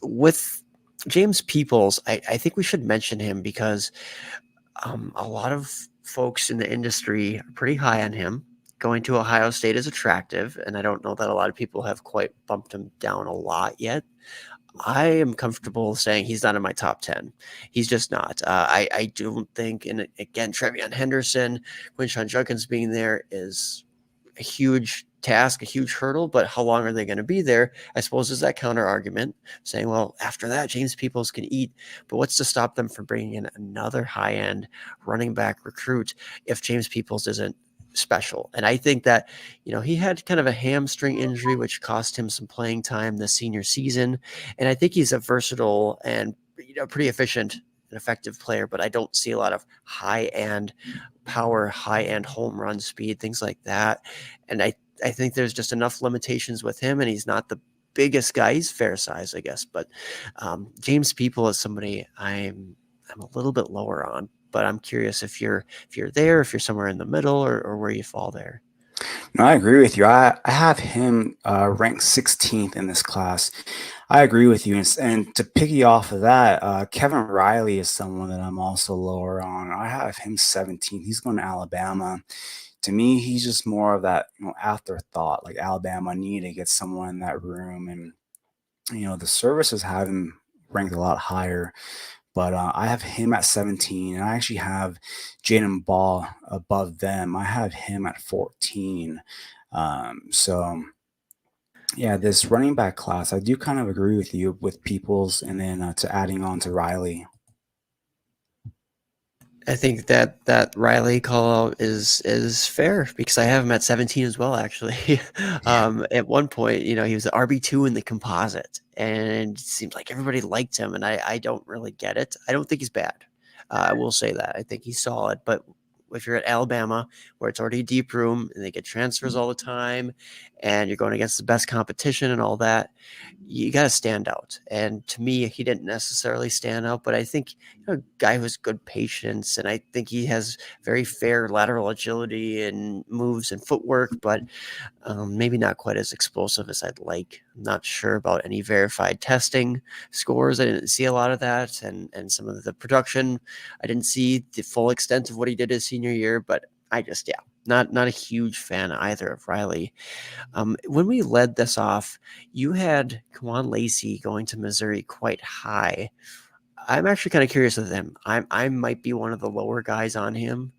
Speaker 2: With James Peoples, I think we should mention him because a lot of folks in the industry are pretty high on him. Going to Ohio State is attractive, and I don't know that a lot of people have quite bumped him down a lot yet. I am comfortable saying he's not in my top 10. He's just not. I don't think, and again, Trevion Henderson, Quinshon Judkins being there is a huge task, a huge hurdle, but how long are they going to be there? I suppose is that counter argument saying, well, after that, James Peoples can eat, but what's to stop them from bringing in another high end running back recruit if James Peoples isn't special? And I think that, he had kind of a hamstring injury, which cost him some playing time this senior season. And I think he's a versatile and, pretty efficient and effective player, but I don't see a lot of high end power, high end home run speed, things like that. And I think there's just enough limitations with him, and he's not the biggest guy. He's fair size, I guess. But James People is somebody I'm a little bit lower on. But I'm curious if you're there, if you're somewhere in the middle, or where you fall there.
Speaker 1: No, I agree with you. I have him ranked 16th in this class. I agree with you. And to piggy off of that, Kevin Riley is someone that I'm also lower on. I have him 17th. He's going to Alabama. To me, he's just more of that afterthought. Like Alabama needed to get someone in that room, and the services have him ranked a lot higher. But I have him at 17, and I actually have Jaden Ball above them. I have him at 14. So yeah, this running back class, I do kind of agree with you with Peoples, and then to adding on to Riley.
Speaker 2: I think that Riley call out is fair because I have him at 17 as well. Actually,
Speaker 1: Yeah.
Speaker 2: at one point, he was the RB2 in the composite, and it seemed like everybody liked him, and I don't really get it. I don't think he's bad. I will say that I think he's solid, but if you're at Alabama, where it's already a deep room and they get transfers all the time, and you're going against the best competition and all that, you got to stand out. And to me, he didn't necessarily stand out, but I think a guy who has good patience, and I think he has very fair lateral agility and moves and footwork, but maybe not quite as explosive as I'd like. I'm not sure about any verified testing scores. I didn't see a lot of that, and some of the production. I didn't see the full extent of what he did his senior year, but I just not a huge fan either of Riley. When we led this off, you had Kwan Lacey going to Missouri quite high. I'm actually kind of curious with him. I might be one of the lower guys on him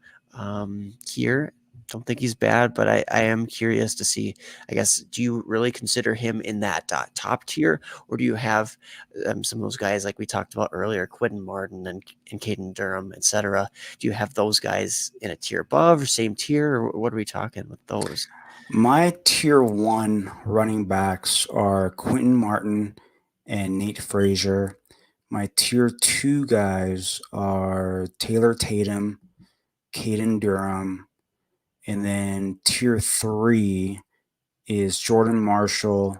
Speaker 2: here. Don't think he's bad, but I am curious to see. I guess, do you really consider him in that top tier, or do you have some of those guys like we talked about earlier, Quentin Martin and Caden Durham, etc.? Do you have those guys in a tier above or same tier, or what are we talking with those?
Speaker 1: My tier one running backs are Quentin Martin and Nate Frazier. My tier two guys are Taylor Tatum, Caden Durham, and then tier three is Jordan Marshall,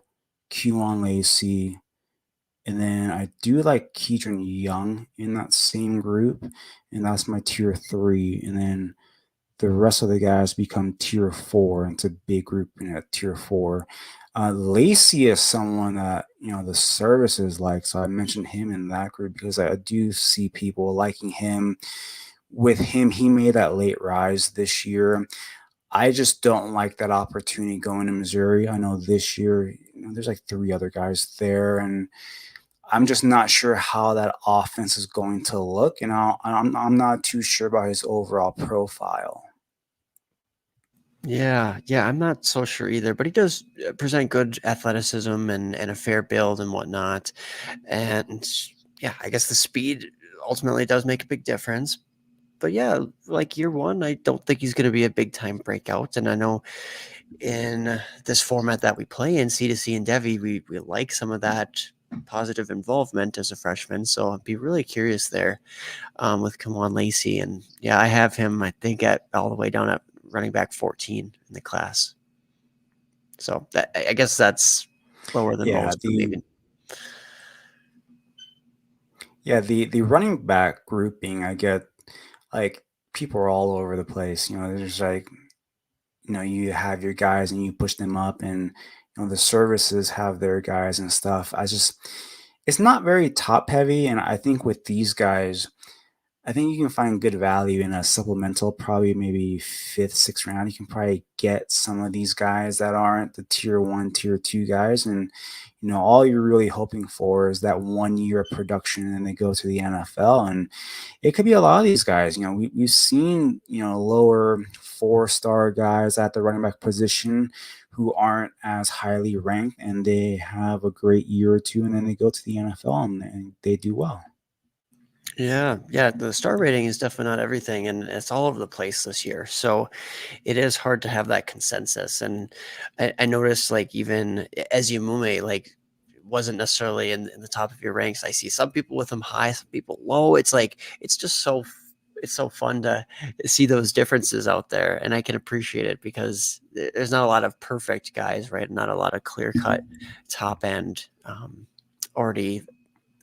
Speaker 1: Kewan Lacey, and then I do like Keedron Young in that same group, and that's my tier three. And then the rest of the guys become tier four. And it's a big group in a tier four. Lacey is someone that the services like, so I mentioned him in that group because I do see people liking him. With him, he made that late rise this year. I just don't like that opportunity going to Missouri. I know this year, there's like three other guys there, and I'm just not sure how that offense is going to look, and I'm not too sure about his overall profile.
Speaker 2: Yeah, I'm not so sure either, but he does present good athleticism and a fair build and whatnot. And yeah, I guess the speed ultimately does make a big difference. But yeah, like year one, I don't think he's going to be a big time breakout. And I know in this format that we play in C2C and Devy, we like some of that positive involvement as a freshman. So I'd be really curious there with Kamon Lacey. And yeah, I have him, I think, at all the way down at running back 14 in the class. So I guess that's lower than
Speaker 1: Yeah,
Speaker 2: most, but
Speaker 1: the
Speaker 2: maybe.
Speaker 1: yeah the running back grouping, I get like people are all over the place. There's like you have your guys and you push them up, and the services have their guys and stuff. It's not very top heavy, and I think with these guys, I think you can find good value in a supplemental, probably maybe fifth, sixth round. You can probably get some of these guys that aren't the tier one, tier two guys. And, all you're really hoping for is that 1 year of production and they go to the NFL. And it could be a lot of these guys. We've seen, lower 4-star guys at the running back position who aren't as highly ranked, and they have a great year or two and then they go to the NFL and they do well.
Speaker 2: Yeah. The star rating is definitely not everything, and it's all over the place this year. So it is hard to have that consensus. And I noticed, like, even Eziamume, like, wasn't necessarily in the top of your ranks. I see some people with him high, some people low. It's like it's so fun to see those differences out there, and I can appreciate it because there's not a lot of perfect guys, right? Not a lot of clear cut top end already,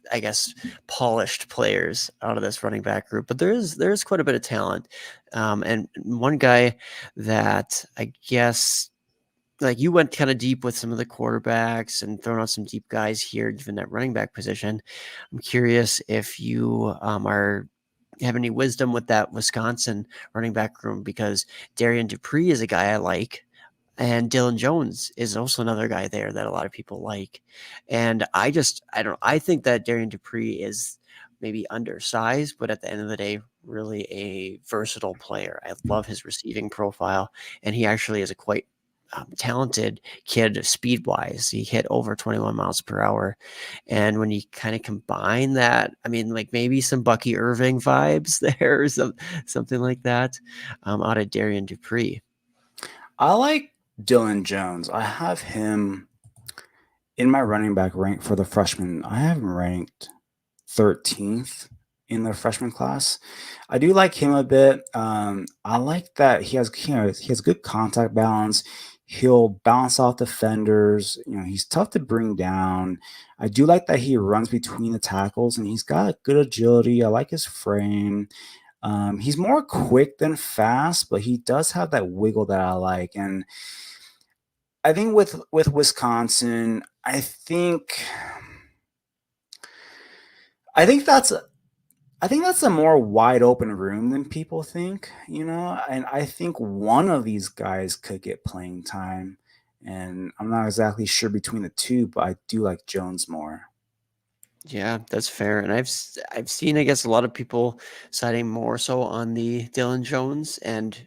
Speaker 2: I guess, polished players out of this running back group, but there's quite a bit of talent. And one guy that I guess, like, you went kind of deep with some of the quarterbacks and thrown out some deep guys here, even that running back position. I'm curious if you are have any wisdom with that Wisconsin running back room, because Darian Dupree is a guy I like. And Dylan Jones is also another guy there that a lot of people like. And I think that Darian Dupree is maybe undersized, but at the end of the day, really a versatile player. I love his receiving profile, and he actually is a quite talented kid speed wise. He hit over 21 miles per hour. And when you kind of combine that, I mean, like maybe some Bucky Irving vibes there, or something like that, out of Darian Dupree.
Speaker 1: I like Dylan Jones. I have him in my running back rank for the freshman. I have him ranked 13th. in the freshman class. I do like him a bit. I like that he has good contact balance. He'll bounce off defenders. You know, he's tough to bring down. I do like that he runs between the tackles and he's got good agility. I like his frame. He's more quick than fast, but he does have that wiggle that I like. And I think with Wisconsin, I think that's a more wide open room than people think, you know, and I think one of these guys could get playing time. And I'm not exactly sure between the two, but I do like Jones more.
Speaker 2: Yeah, that's fair. And I've seen, I guess, a lot of people siding more so on the Dylan Jones. And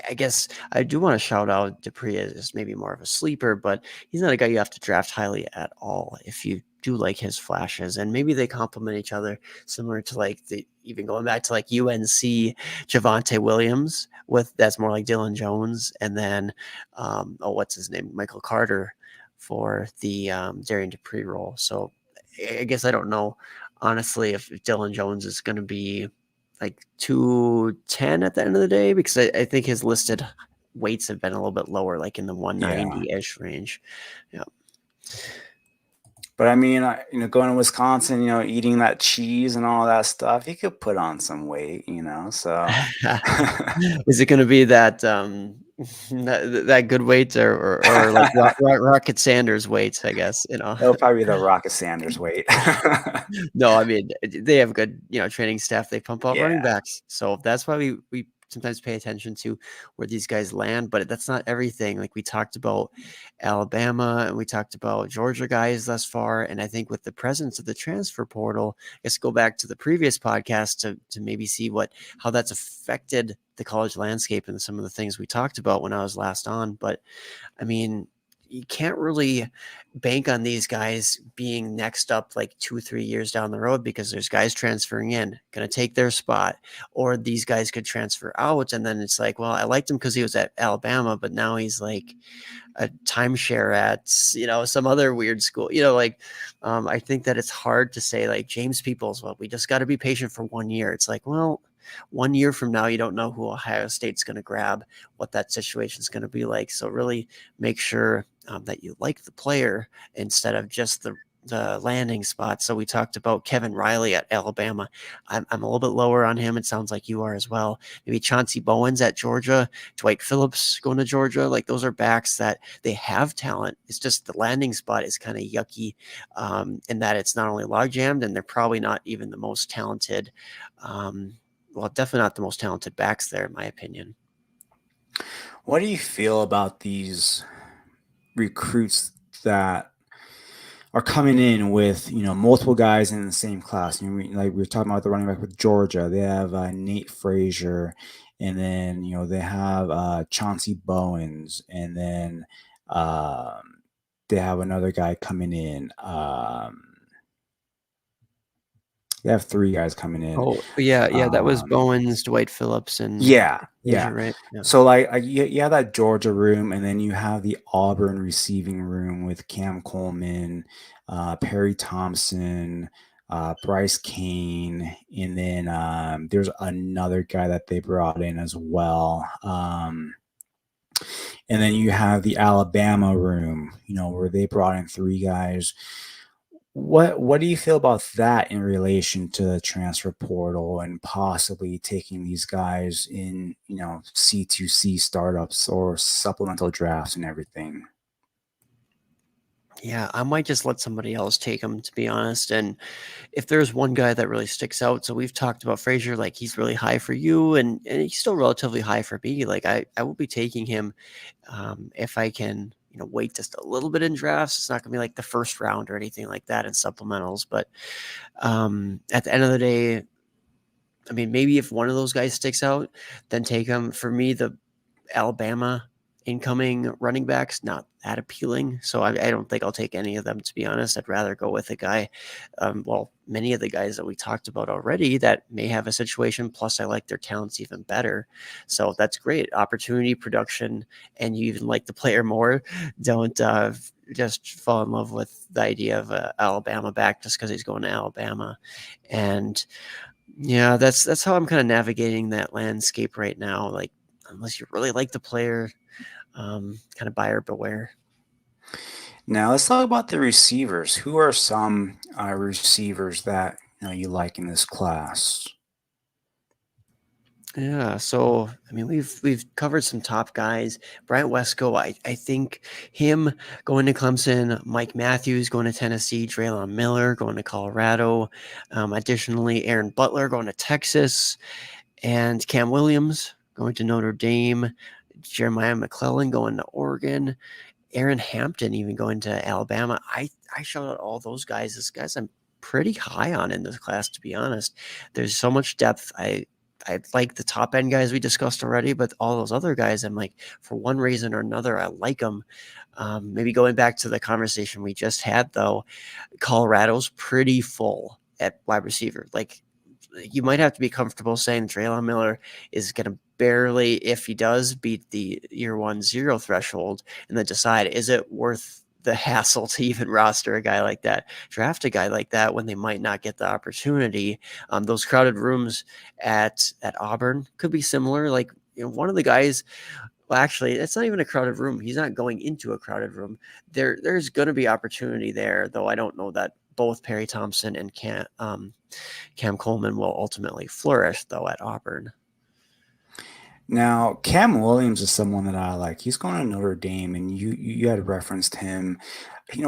Speaker 2: I guess I do want to shout out Dupree as maybe more of a sleeper, but he's not a guy you have to draft highly at all if you do like his flashes. And maybe they complement each other, similar to like the even going back to like UNC Javante Williams with that's more like Dylan Jones, and then what's his name, Michael Carter for the Darian Dupree role. So I guess I don't know honestly if Dylan Jones is going to be like 210 at the end of the day, because I think his listed weights have been a little bit lower, like in the
Speaker 1: Yeah.
Speaker 2: 190-ish range. Yeah.
Speaker 1: But I mean, going to Wisconsin, eating that cheese and all that stuff, you could put on some weight, so.
Speaker 2: Is it going to be that that good weight or like Rocket Sanders weights, I guess,
Speaker 1: It'll probably be the Rocket Sanders weight.
Speaker 2: No, I mean, they have good, training staff. They pump out running
Speaker 1: Yeah.
Speaker 2: backs. So that's why we sometimes pay attention to where these guys land, but that's not everything. Like we talked about Alabama and we talked about Georgia guys thus far. And I think with the presence of the transfer portal, let's go back to the previous podcast to maybe see how that's affected the college landscape and some of the things we talked about when I was last on. But I mean, you can't really bank on these guys being next up like 2 or 3 years down the road, because there's guys transferring in, going to take their spot, or these guys could transfer out. And then it's like, well, I liked him because he was at Alabama, but now he's like a timeshare at, some other weird school, I think that it's hard to say like James Peoples, well, we just got to be patient for 1 year. It's like, well, 1 year from now, you don't know who Ohio State's going to grab, what that situation is going to be like. So really make sure that you like the player instead of just the landing spot. So we talked about Kevin Riley at Alabama. I'm a little bit lower on him. It sounds like you are as well. Maybe Chauncey Bowens at Georgia, Dwight Phillips going to Georgia. Like those are backs that they have talent. It's just the landing spot is kind of yucky in that it's not only log jammed, and they're probably not even the most talented. Well, definitely not the most talented backs there, in my opinion.
Speaker 1: What do you feel about these recruits that are coming in with multiple guys in the same class? Like we were talking about the running back with Georgia, they have Nate Frazier, and then they have Chauncey Bowens, and then they have another guy coming in. They have three guys coming in.
Speaker 2: Oh, yeah, that was
Speaker 1: Um,
Speaker 2: Bowens, Dwight Phillips, and
Speaker 1: yeah, yeah.
Speaker 2: Frazier, right? Yeah.
Speaker 1: So like you have that Georgia room, and then you have the Auburn receiving room with Cam Coleman, Perry Thompson, Bryce Kane, and then there's another guy that they brought in as well. And then you have the Alabama room, where they brought in three guys. What do you feel about that in relation to the transfer portal and possibly taking these guys in, C2C startups or supplemental drafts and everything?
Speaker 2: Yeah, I might just let somebody else take him, to be honest. And if there's one guy that really sticks out, so we've talked about Frazier, like he's really high for you, and he's still relatively high for me. Like I will be taking him if I can, wait just a little bit in drafts. It's not gonna be like the first round or anything like that in supplementals, but at the end of the day, I mean, maybe if one of those guys sticks out, then take him. For me, the Alabama incoming running backs not that appealing, so I don't think I'll take any of them, to be honest. I'd rather go with a guy, many of the guys that we talked about already that may have a situation, plus I like their talents even better. So that's great. Opportunity, production, and you even like the player more. Don't just fall in love with the idea of a Alabama back just because he's going to Alabama. And Yeah, that's how I'm kind of navigating that landscape right now. Like, unless you really like the player, kind of buyer beware.
Speaker 1: Now let's talk about the receivers. Who are some receivers that you like in this class?
Speaker 2: Yeah, so I mean we've covered some top guys. Bryant Wesco, I think him going to Clemson, Mike Matthews going to Tennessee, Draylon Miller going to Colorado, additionally Aaron Butler going to Texas, and Cam Williams going to Notre Dame, Jeremiah McClellan going to Oregon, Aaron Hampton even going to Alabama. I shout out all those guys. This guys I'm pretty high on in this class, to be honest. There's so much depth. I like the top end guys we discussed already, but all those other guys, I'm like, for one reason or another, I like them. Maybe going back to the conversation we just had, though, Colorado's pretty full at wide receiver. Like, you might have to be comfortable saying Draylon Miller is going to barely, if he does, beat the year 1-0 threshold, and then decide, is it worth the hassle to even roster a guy like that, draft a guy like that when they might not get the opportunity. Those crowded rooms at Auburn could be similar. Like, one of the guys, well, actually, it's not even a crowded room. He's not going into a crowded room. There's going to be opportunity there, though I don't know that both Perry Thompson and Cam Coleman will ultimately flourish, though, at Auburn.
Speaker 1: Now, Cam Williams is someone that I like. He's going to Notre Dame, and you had referenced him.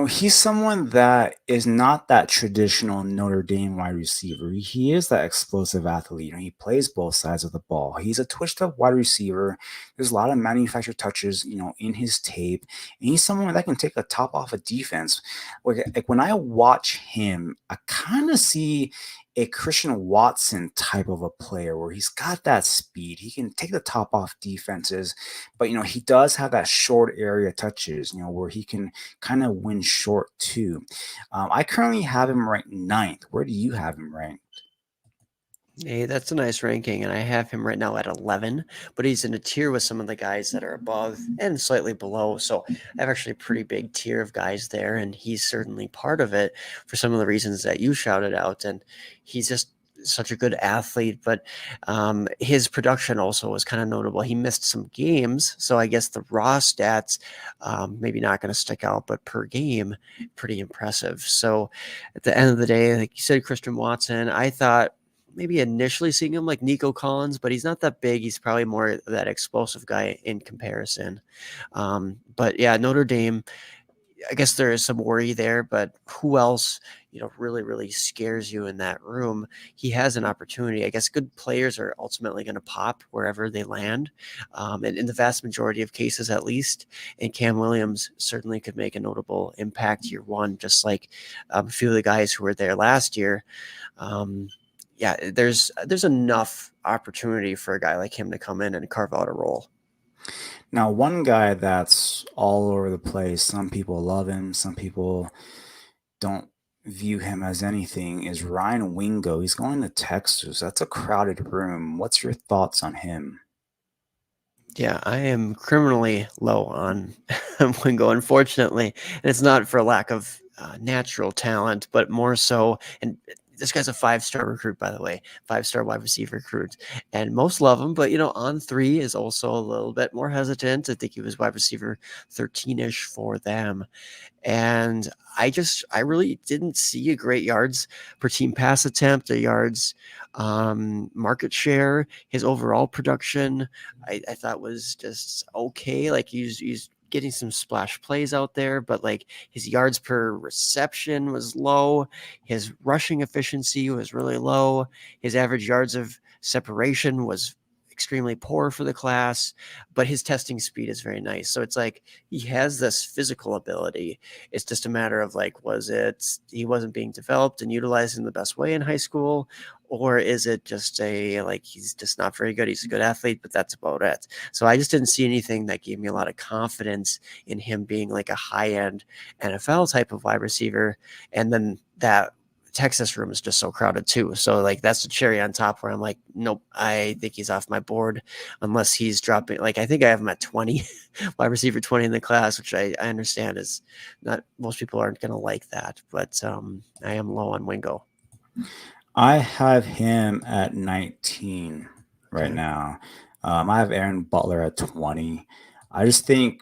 Speaker 1: He's someone that is not that traditional Notre Dame wide receiver. He is that explosive athlete. He plays both sides of the ball. He's a twitched up wide receiver. There's a lot of manufactured touches, in his tape, and he's someone that can take a top off a defense. Like when I watch him, I kind of see a Christian Watson type of a player where he's got that speed. He can take the top off defenses, but he does have that short area touches, where he can kind of win short too. I currently have him ranked ninth. Where do you have him ranked?
Speaker 2: Hey, that's a nice ranking, and I have him right now at 11, but he's in a tier with some of the guys that are above and slightly below. So I have actually a pretty big tier of guys there, and he's certainly part of it for some of the reasons that you shouted out. And he's just such a good athlete, but his production also was kind of notable. He missed some games, so I guess the raw stats maybe not going to stick out, but per game, pretty impressive. So at the end of the day, like you said, Christian Watson, I thought maybe initially seeing him like Nico Collins, but he's not that big. He's probably more that explosive guy in comparison. But yeah, Notre Dame, I guess there is some worry there, but who else, really, really scares you in that room? He has an opportunity. I guess good players are ultimately going to pop wherever they land. And in the vast majority of cases, at least, and Cam Williams certainly could make a notable impact year one, just like a few of the guys who were there last year. Yeah, there's enough opportunity for a guy like him to come in and carve out a role.
Speaker 1: Now, one guy that's all over the place, some people love him, some people don't view him as anything, is Ryan Wingo. He's going to Texas. That's a crowded room. What's your thoughts on him?
Speaker 2: Yeah, I am criminally low on Wingo, unfortunately, and it's not for lack of natural talent, but more so. And this guy's a 5-star recruit, by the way, 5-star wide receiver recruit, and most love him. But on three is also a little bit more hesitant. I think he was wide receiver 13ish for them. And I really didn't see a great yards per team pass attempt, the yards market share, his overall production. I thought was just okay. Like he's getting some splash plays out there, but like his yards per reception was low. His rushing efficiency was really low. His average yards of separation was extremely poor for the class, but his testing speed is very nice. So it's like he has this physical ability. It's just a matter of like, was it he wasn't being developed and utilized in the best way in high school? Or is it just like he's just not very good? He's a good athlete, but that's about it. So I just didn't see anything that gave me a lot of confidence in him being like a high end NFL type of wide receiver. And then that Texas room is just so crowded too. So like that's the cherry on top where I'm like, nope, I think he's off my board unless he's dropping. Like I think I have him at 20, wide receiver 20 in the class, which I understand is not most people aren't going to like that, but I am low on Wingo.
Speaker 1: I have him at 19 right
Speaker 2: Okay.
Speaker 1: now. I have Aaron Butler at 20. I just think,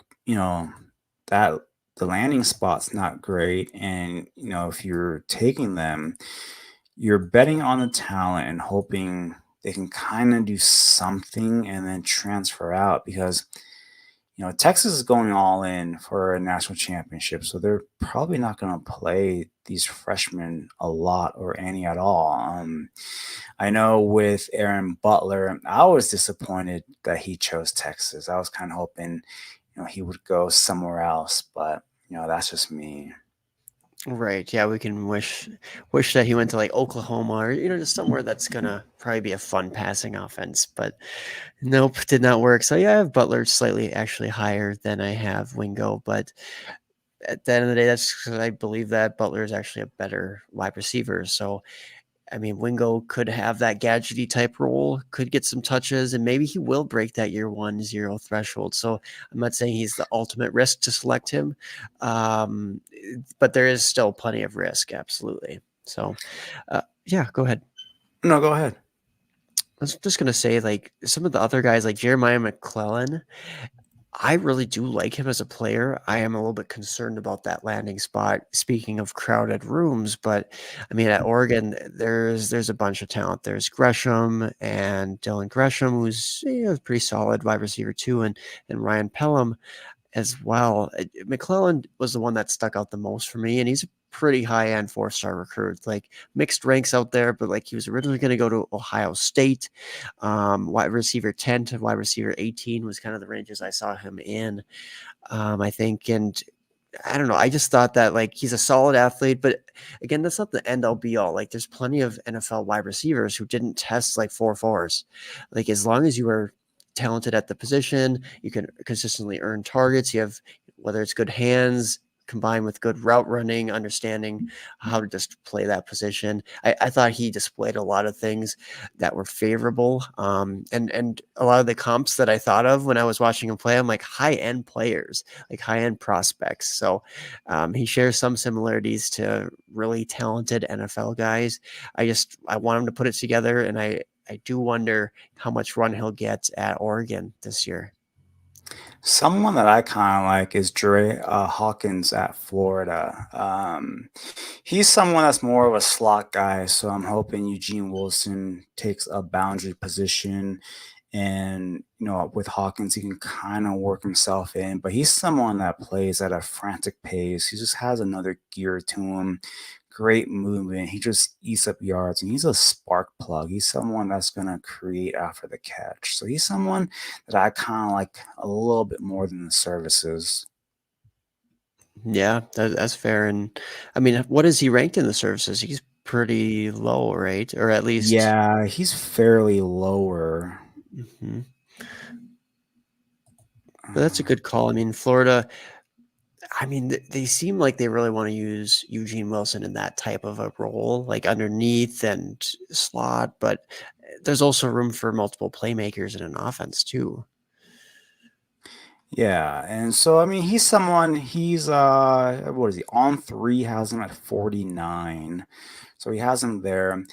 Speaker 1: that the landing spot's not great. And, if you're taking them, you're betting on the talent and hoping they can kind of do something and then transfer out because Texas is going all in for a national championship, so they're probably not going to play these freshmen a lot or any at all. I know with Aaron Butler, I was disappointed that he chose Texas. I was kind of hoping, he would go somewhere else, but that's just me.
Speaker 2: Right. Yeah, we can wish that he went to like Oklahoma or just somewhere that's gonna probably be a fun passing offense. But nope, did not work. So yeah, I have Butler slightly actually higher than I have Wingo, but at the end of the day, that's 'cause I believe that Butler is actually a better wide receiver. So I mean, Wingo could have that gadgety type role, could get some touches, and maybe he will break that year 1-0 threshold. So I'm not saying he's the ultimate risk to select him, um, but there is still plenty of risk, absolutely. So, yeah, go ahead.
Speaker 1: No, go ahead.
Speaker 2: I was just gonna say, like some of the other guys, like Jeremiah McClellan, I really do like him as a player. I am a little bit concerned about that landing spot. Speaking of crowded rooms, but I mean at Oregon, there's a bunch of talent. There's Gresham and Dylan Gresham, who's pretty solid wide receiver too, and Ryan Pelham as well. McClellan was the one that stuck out the most for me, and he's a pretty high end 4-star recruit. Like mixed ranks out there, but like he was originally going to go to Ohio State. Wide receiver 10 to wide receiver 18 was kind of the ranges I saw him in. I think, and I don't know. I just thought that like he's a solid athlete, but again, that's not the end all be all. Like there's plenty of NFL wide receivers who didn't test like 4.4s. Like as long as you are talented at the position, you can consistently earn targets. You have whether it's good hands combined with good route running, understanding how to just play that position. I thought he displayed a lot of things that were favorable. And a lot of the comps that I thought of when I was watching him play, I'm like high end players, like high end prospects. So he shares some similarities to really talented NFL guys. I want him to put it together, and I do wonder how much run he'll get at Oregon this year.
Speaker 1: Someone that I kind of like is Dre Hawkins at Florida. He's someone that's more of a slot guy, so I'm hoping Eugene Wilson takes a boundary position. And, with Hawkins, he can kind of work himself in, but he's someone that plays at a frantic pace. He just has another gear to him, great movement. He just eats up yards, and he's a spark plug. He's someone that's going to create after the catch. So he's someone that I kind of like a little bit more than the services.
Speaker 2: Yeah, that's fair. And I mean, what is he ranked in the services? He's pretty low, right? Or at least,
Speaker 1: Yeah, he's fairly lower.
Speaker 2: mhm. But that's a
Speaker 1: Uh,
Speaker 2: good call. I mean, Florida, I mean, they seem like they really want to use Eugene Wilson in that type of a role, like underneath and slot. But there's also room for multiple playmakers in an offense, too.
Speaker 1: Yeah, and so I mean he's what is he on three, has him at 49. So he has him there.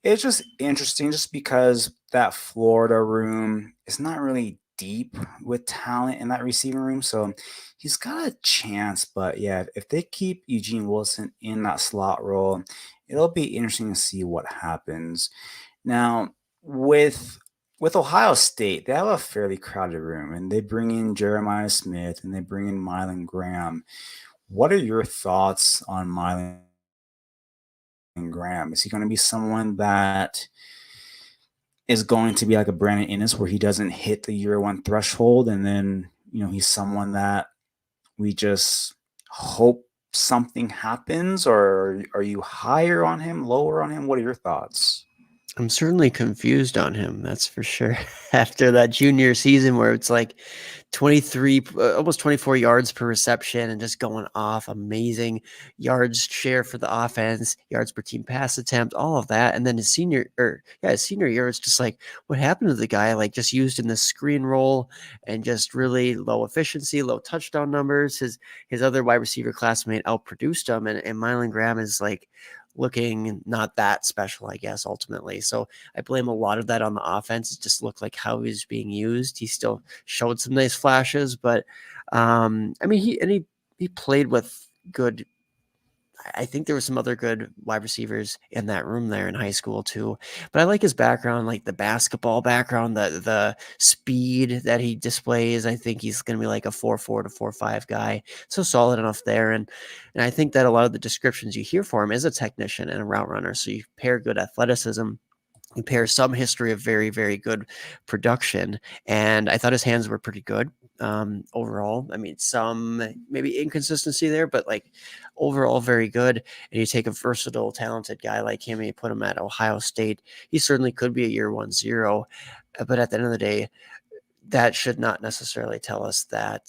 Speaker 1: It's just interesting just because that Florida room is not really deep with talent in that receiving room. So he's got a chance, but yeah, if they keep Eugene Wilson in that slot role, it'll be interesting to see what happens. Now, with Ohio State, they have a fairly crowded room, and they bring in Jeremiah Smith and they bring in Mylan Graham. What are your thoughts on Mylan Graham? Is he going to be someone that is going to be like a Brandon Innes, where he doesn't hit the year one threshold, and then he's someone that we just hope something happens, or are you higher on him, lower on him? What are your thoughts?
Speaker 2: I'm certainly confused on him, that's for sure. After that junior season where it's like 23, almost 24 yards per reception and just going off, amazing yards share for the offense, yards per team pass attempt, all of that. And then his senior year, it's just like, what happened to the guy? Like just used in the screen role and just really low efficiency, low touchdown numbers. His other wide receiver classmate outproduced him, and Mylan Graham is like looking not that special, I guess, ultimately. So I blame a lot of that on the offense. It just looked like how he was being used. He still showed some nice flashes, but I mean, he played with good. I think there were some other good wide receivers in that room there in high school too. But I like his background, like the basketball background, the speed that he displays. I think he's going to be like a 4.4 to 4.5 guy, so solid enough there. And I think that a lot of the descriptions you hear for him is a technician and a route runner. So you pair good athleticism, you pair some history of very, very good production, and I thought his hands were pretty good overall. I mean, some maybe inconsistency there, but like overall, very good. And you take a versatile, talented guy like him and you put him at Ohio State, he certainly could be a year 1-0. But at the end of the day, that should not necessarily tell us that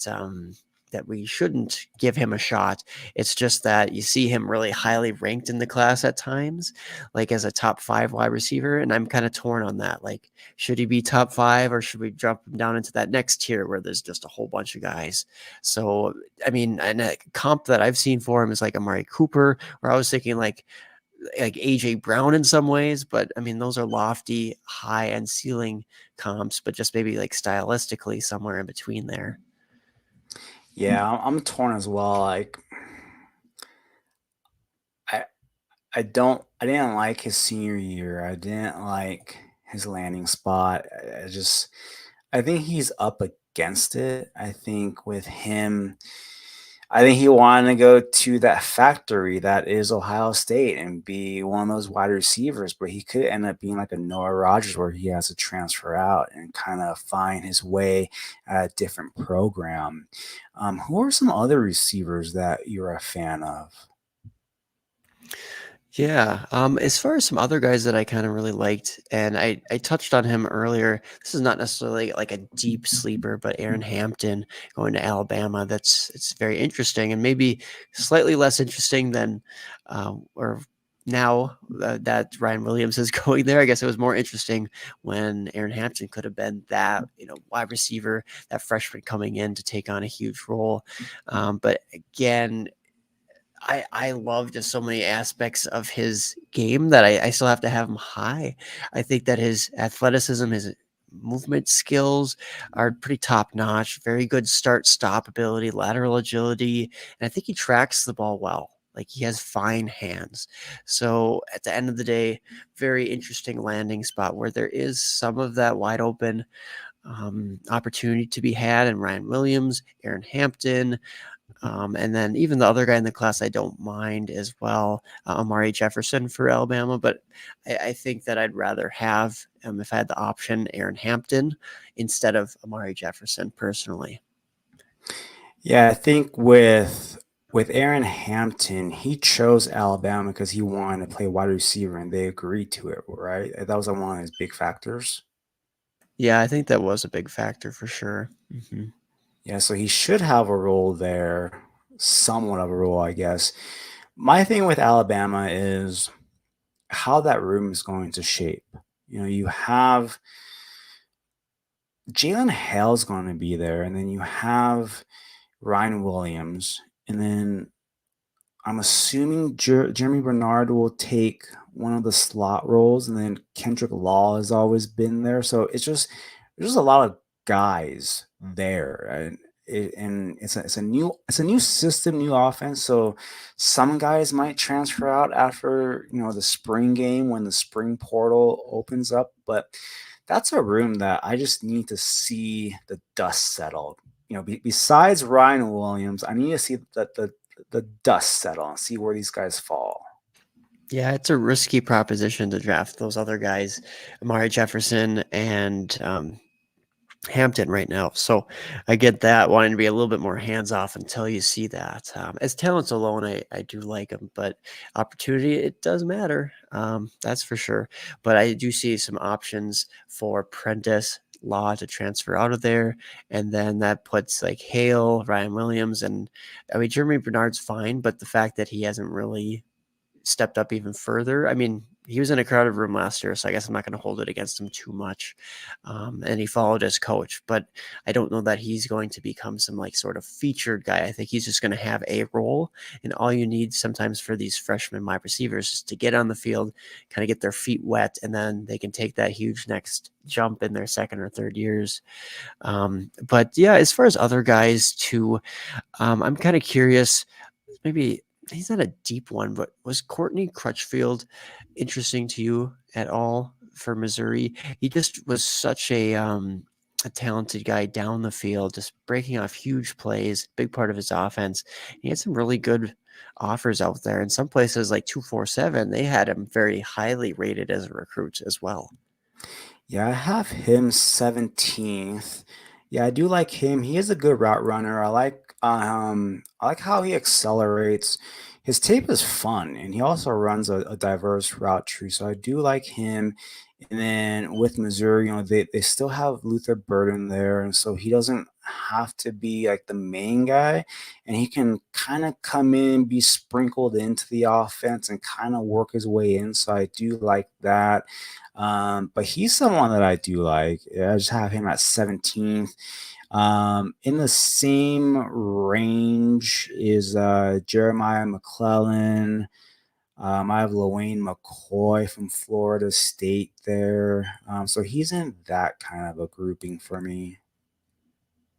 Speaker 2: we shouldn't give him a shot. It's just that you see him really highly ranked in the class at times, like as a top 5 wide receiver, and I'm kind of torn on that. Like, should he be top 5 or should we drop him down into that next tier where there's just a whole bunch of guys? So, I mean, and a comp that I've seen for him is like Amari Cooper, where I was thinking like AJ Brown in some ways, but I mean those are lofty, high end ceiling comps, but just maybe like stylistically somewhere in between there.
Speaker 1: Yeah, I'm torn as well. Like, I I didn't like his senior year. I didn't like his landing spot. I think he's up against it. I think with him, I think he wanted to go to that factory that is Ohio State and be one of those wide receivers, but he could end up being like a Noah Rogers where he has to transfer out and kind of find his way at a different program. Who are some other receivers that you're a fan of?
Speaker 2: Yeah. As far as some other guys that I kind of really liked, and I touched on him earlier. This is not necessarily like a deep sleeper, but Aaron Hampton going to Alabama. It's very interesting, and maybe slightly less interesting than or now that Ryan Williams is going there. I guess it was more interesting when Aaron Hampton could have been that wide receiver, that freshman coming in to take on a huge role. But again, I love just so many aspects of his game that I still have to have him high. I think that his athleticism, his movement skills are pretty top notch. Very good start stop ability, lateral agility, and I think he tracks the ball well. Like he has fine hands. So at the end of the day, very interesting landing spot where there is some of that wide open opportunity to be had in Ryan Williams, Aaron Hampton, and then even the other guy in the class, I don't mind as well, Amari Jefferson for Alabama. But I think that I'd rather have, if I had the option, Aaron Hampton instead of Amari Jefferson personally.
Speaker 1: Yeah, I think with Aaron Hampton, he chose Alabama because he wanted to play wide receiver, and they agreed to it, right? That was like one of his big factors.
Speaker 2: Yeah, I think that was a big factor for sure.
Speaker 1: Yeah, so he should have a role there, somewhat of a role, I guess. My thing with Alabama is how that room is going to shape. You have Jalen Hale's going to be there, and then you have Ryan Williams, and then I'm assuming Jeremy Bernard will take one of the slot roles, and then Kendrick Law has always been there. So there's just a lot of guys there, and it's a new system, new offense. So some guys might transfer out after the spring game when the spring portal opens up, but that's a room that I just need to see the dust settle. Besides Ryan Williams, I need to see the dust settle and see where these guys fall.
Speaker 2: Yeah, it's a risky proposition to draft those other guys, Amari Jefferson and Hampton right now. So I get that, wanting to be a little bit more hands off until you see that. As talents alone, I do like them, but opportunity, it does matter. That's for sure. But I do see some options for Prentice Law to transfer out of there. And then that puts like Hale, Ryan Williams, and I mean, Jeremy Bernard's fine, but the fact that he hasn't really stepped up even further. I mean, he was in a crowded room last year, so I guess I'm not going to hold it against him too much. And he followed his coach, but I don't know that he's going to become some like sort of featured guy. I think he's just going to have a role, and all you need sometimes for these freshman wide receivers is to get on the field, kind of get their feet wet, and then they can take that huge next jump in their second or third years. But yeah, as far as other guys too, I'm kind of curious. Maybe he's not a deep one, but was Courtney Crutchfield interesting to you at all for Missouri? He just was such a talented guy down the field, just breaking off huge plays, big part of his offense. He had some really good offers out there. In some places like 247, they had him very highly rated as a recruit as well.
Speaker 1: Yeah, I have him 17th. Yeah, I do like him. He is a good route runner. I like how he accelerates. His tape is fun, and he also runs a diverse route tree. So I do like him. And then with Missouri, they still have Luther Burden there, and so he doesn't have to be like the main guy, and he can kind of come in, be sprinkled into the offense, and kind of work his way in. So I do like that. But he's someone that I do like. I just have him at 17th. In the same range is Jeremiah McClellan. I have Lewayne McCoy from Florida State there. So he's in that kind of a grouping for me.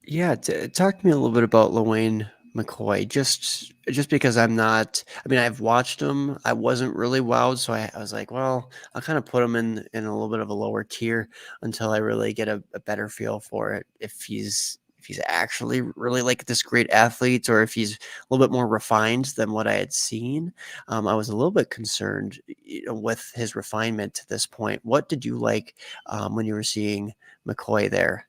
Speaker 2: Yeah, talk to me a little bit about Lewayne McCoy. Just because I'm not, I mean, I've watched him. I wasn't really wowed, so I was like, well, I'll kind of put him in a little bit of a lower tier until I really get a better feel for it. If he's actually really like this great athlete, or if he's a little bit more refined than what I had seen. I was a little bit concerned, with his refinement to this point. What did you like when you were seeing McCoy there?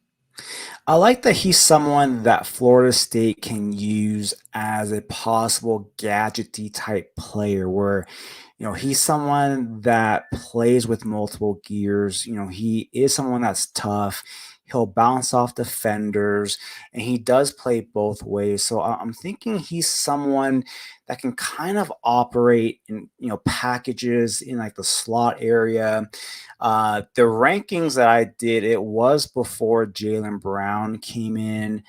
Speaker 1: I like that he's someone that Florida State can use as a possible gadgety type player where, he's someone that plays with multiple gears. He is someone that's tough. He'll bounce off defenders, and he does play both ways. So I'm thinking he's someone that can kind of operate in, packages in like the slot area. The rankings that I did, it was before Jalen Brown came in.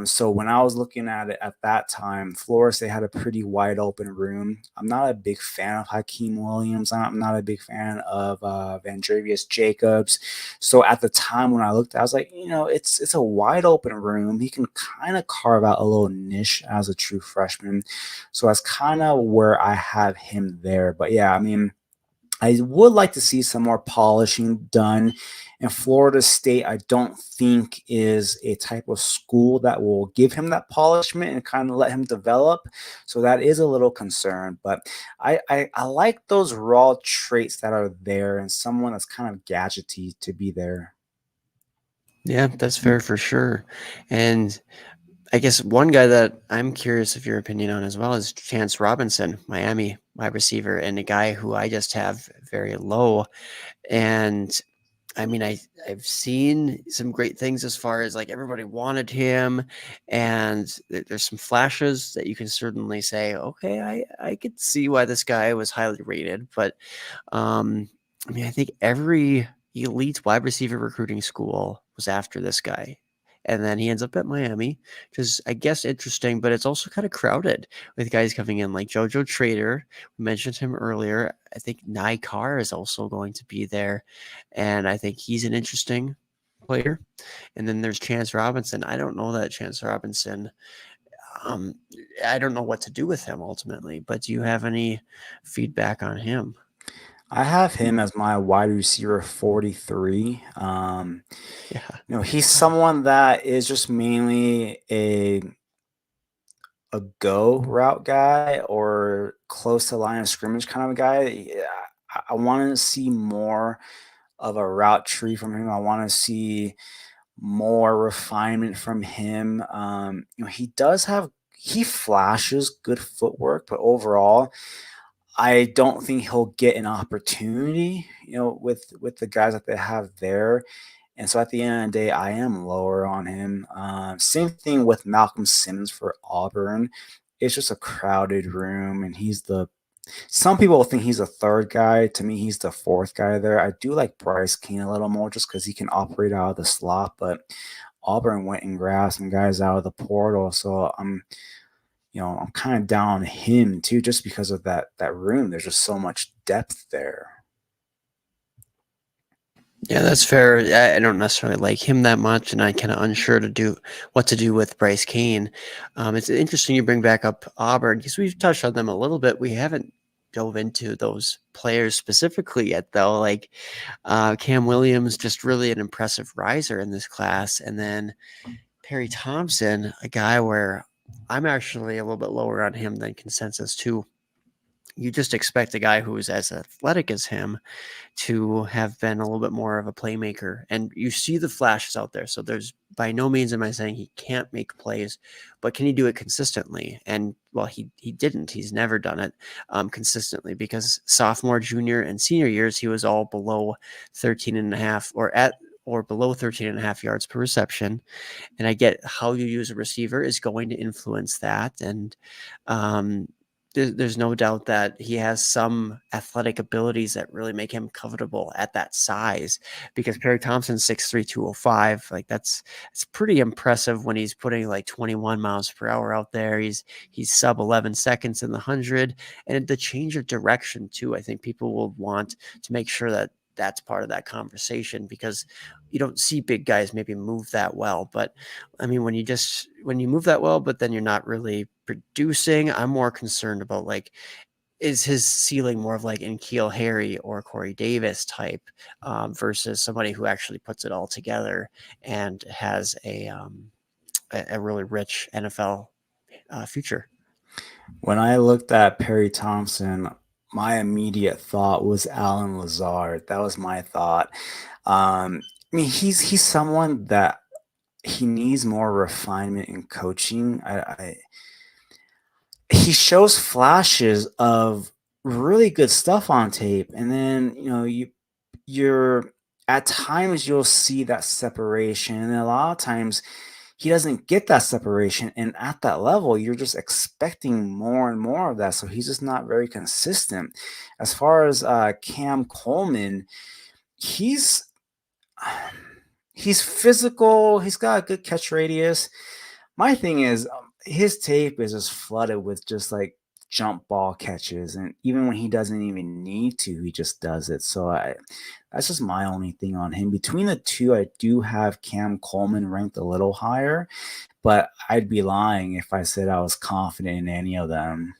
Speaker 1: So when I was looking at it at that time, Florida State had a pretty wide open room. I'm not a big fan of Hakeem Williams. I'm not a big fan of Vandrevius Jacobs. So at the time when I looked, I was like, it's a wide open room. He can kind of carve out a little niche as a true freshman. So that's kind of where I have him there. But yeah, I mean, I would like to see some more polishing done. And Florida State, I don't think is a type of school that will give him that polishment and kind of let him develop. So that is a little concern. But I like those raw traits that are there and someone that's kind of gadgety to be there.
Speaker 2: Yeah, that's fair for sure. And I guess one guy that I'm curious of your opinion on as well is Chance Robinson, Miami wide receiver, and a guy who I just have very low. And I mean, I've seen some great things as far as like everybody wanted him, and there's some flashes that you can certainly say, okay, I could see why this guy was highly rated, but um, I mean, I think every elite wide receiver recruiting school was after this guy. And then he ends up at Miami, which is, I guess, interesting, but it's also kind of crowded with guys coming in like JoJo Trader. We mentioned him earlier. I think Nye Carr is also going to be there. And I think he's an interesting player. And then there's Chance Robinson. I don't know that Chance Robinson. Um, I don't know what to do with him ultimately, but do you have any feedback on him?
Speaker 1: I have him as my wide receiver 43.
Speaker 2: Yeah.
Speaker 1: He's someone that is just mainly a go route guy or close to line of scrimmage kind of a guy. Yeah, I want to see more of a route tree from him. I want to see more refinement from him. He flashes good footwork, but overall, I don't think he'll get an opportunity, with the guys that they have there. And so at the end of the day, I am lower on him. Same thing with Malcolm Simmons for Auburn. It's just a crowded room, and he's the Some people think he's a third guy. To me, he's the fourth guy there. I do like Bryce King a little more just because he can operate out of the slot, but Auburn went and grabbed some guys out of the portal. So I'm kind of down on him too, just because of that room. There's just so much depth there.
Speaker 2: Yeah, that's fair. I don't necessarily like him that much, and I'm kind of unsure to do what to do with Bryce Kane. It's interesting you bring back up Auburn because we've touched on them a little bit. We haven't dove into those players specifically yet, though. Like Cam Williams, just really an impressive riser in this class, and then Perry Thompson, a guy where I'm actually a little bit lower on him than consensus too. You just expect a guy who is as athletic as him to have been a little bit more of a playmaker. And you see the flashes out there. So there's by no means am I saying he can't make plays, but can he do it consistently? And well, he didn't. He's never done it consistently because sophomore, junior, and senior years, he was all below 13 and a half or below 13 and a half yards per reception. And I get how you use a receiver is going to influence that. And there's no doubt that he has some athletic abilities that really make him covetable at that size because Perry Thompson's 6'3", 205. Like it's pretty impressive when he's putting like 21 miles per hour out there. He's sub 11 seconds in the 100, and the change of direction too. I think people will want to make sure that that's part of that conversation because you don't see big guys maybe move that well. But I mean, when you move that well, but then you're not really producing, I'm more concerned about like, is his ceiling more of like N'Keal Harry or Corey Davis type versus somebody who actually puts it all together and has a really rich NFL future?
Speaker 1: When I looked at Perry Thompson, my immediate thought was Alan Lazard. That was my thought. I mean, he's someone that he needs more refinement in coaching. He shows flashes of really good stuff on tape, and then you're at times you'll see that separation, and a lot of times he doesn't get that separation. And at that level, you're just expecting more and more of that. So he's just not very consistent. As far as Cam Coleman, he's he's physical. He's got a good catch radius. My thing is, his tape is just flooded with just like jump ball catches, and even when he doesn't even need to, he just does it. So that's just my only thing on him. Between the two, I do have Cam Coleman ranked a little higher, but I'd be lying if I said I was confident in any of them.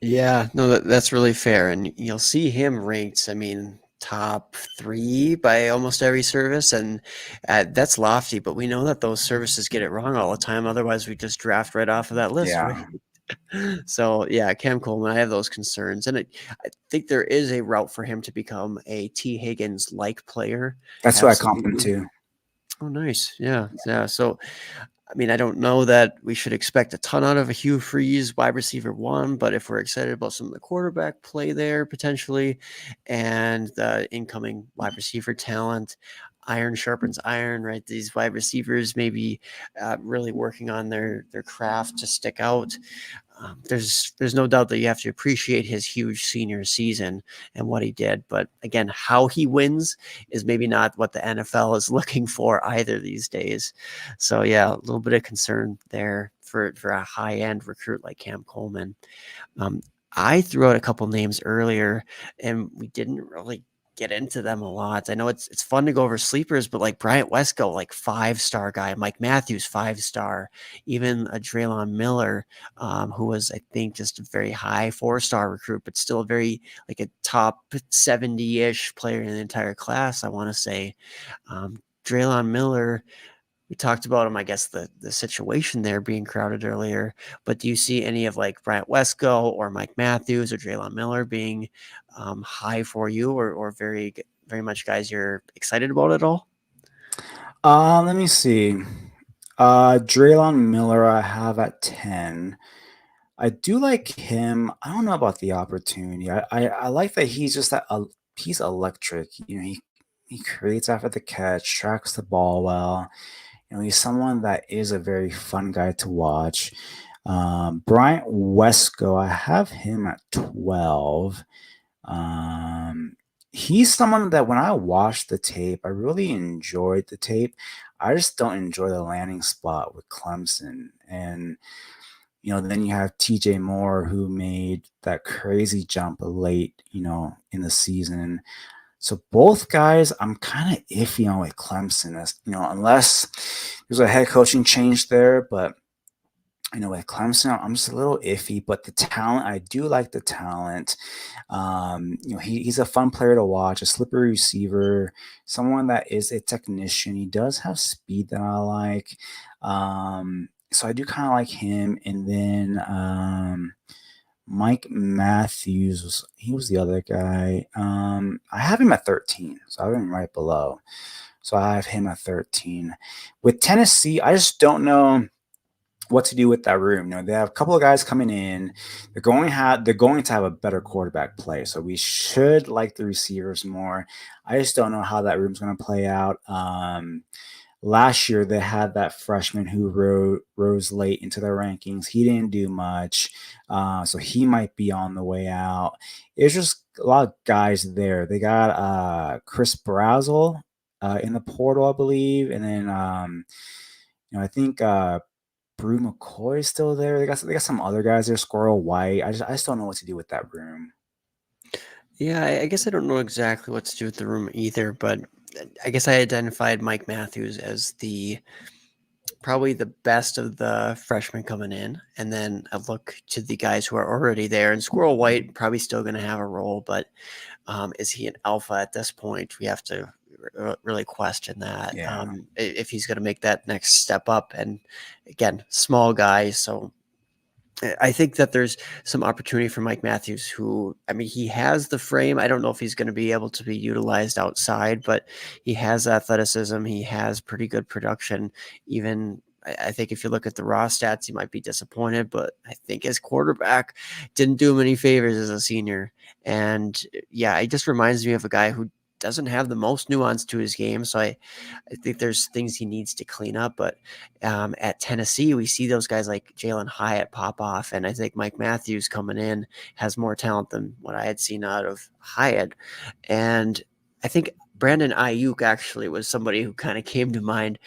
Speaker 2: Yeah, no, that's really fair. And you'll see him ranked, I mean, top 3 by almost every service. And that's lofty, but we know that those services get it wrong all the time. Otherwise, we just draft right off of that list, right?
Speaker 1: Yeah,
Speaker 2: So, yeah, Cam Coleman, I have those concerns. And I think there is a route for him to become a T. Higgins-like player.
Speaker 1: that's what I comp him
Speaker 2: Absolutely.
Speaker 1: to.
Speaker 2: Oh, nice. Yeah. Yeah. So, I mean, I don't know that we should expect a ton out of a Hugh Freeze wide receiver 1, but if we're excited about some of the quarterback play there potentially and the incoming wide receiver talent, iron sharpens iron, right? These wide receivers maybe really working on their craft to stick out. There's no doubt that you have to appreciate his huge senior season and what he did. But again, how he wins is maybe not what the NFL is looking for either these days. So yeah, a little bit of concern there for a high end recruit like Cam Coleman. Um, I threw out a couple names earlier, and we didn't really get into them a lot. I know it's fun to go over sleepers, but like Bryant Wesco, like 5-star guy, Mike Matthews, 5-star, even a Draylon Miller, who was, I think, just a very high 4-star recruit, but still a very like a top 70-ish player in the entire class, I want to say. Draylon Miller, we talked about him, I guess the situation there being crowded earlier, but do you see any of like Bryant Wesco or Mike Matthews or Draylon Miller being high for you or very, very much guys you're excited about at all?
Speaker 1: Let me see. Draylon Miller, I have at 10. I do like him. I don't know about the opportunity. I like that he's just he's electric. He creates after the catch, tracks the ball well. He's someone that is a very fun guy to watch. Bryant Wesco, I have him at 12. Um, he's someone that when I watched the tape, I really enjoyed the tape. I just don't enjoy the landing spot with Clemson. And, then you have TJ Moore who made that crazy jump late, in the season. So both guys, I'm kind of iffy on with Clemson, as unless there's a head coaching change there. But with Clemson, I'm just a little iffy. But the talent, I do like the talent. He's a fun player to watch, a slippery receiver, someone that is a technician. He does have speed that I like. So I do kind of like him. And then Mike Matthews, he was the other guy. I have him at 13, so I have him right below. So I have him at 13. With Tennessee, I just don't know what to do with that room. They have a couple of guys coming in. They're going to have a better quarterback play. So we should like the receivers more. I just don't know how that room's going to play out. Last year they had that freshman who rose late into the rankings. He didn't do much, so he might be on the way out. It's just a lot of guys there. They got Chris Brazel in the portal, I believe, and then I think Brew McCoy is still there. They got some other guys there. Squirrel White. I just don't know what to do with that room.
Speaker 2: Yeah, I guess I don't know exactly what to do with the room either, but I guess I identified Mike Matthews as probably the best of the freshmen coming in, and then I look to the guys who are already there. And Squirrel White probably still going to have a role, but is he an alpha at this point? We have to really question that,
Speaker 1: Yeah.
Speaker 2: if he's going to make that next step up. And again, small guy, so I think that there's some opportunity for Mike Matthews, who, I mean, he has the frame. I don't know if he's going to be able to be utilized outside, but he has athleticism. He has pretty good production. Even, I think if you look at the raw stats, you might be disappointed, but I think his quarterback didn't do him any favors as a senior. And yeah, it just reminds me of a guy who doesn't have the most nuance to his game. So I think there's things he needs to clean up. But at Tennessee, we see those guys like Jalen Hyatt pop off, and I think Mike Matthews coming in has more talent than what I had seen out of Hyatt. And I think Brandon Ayuk actually was somebody who kind of came to mind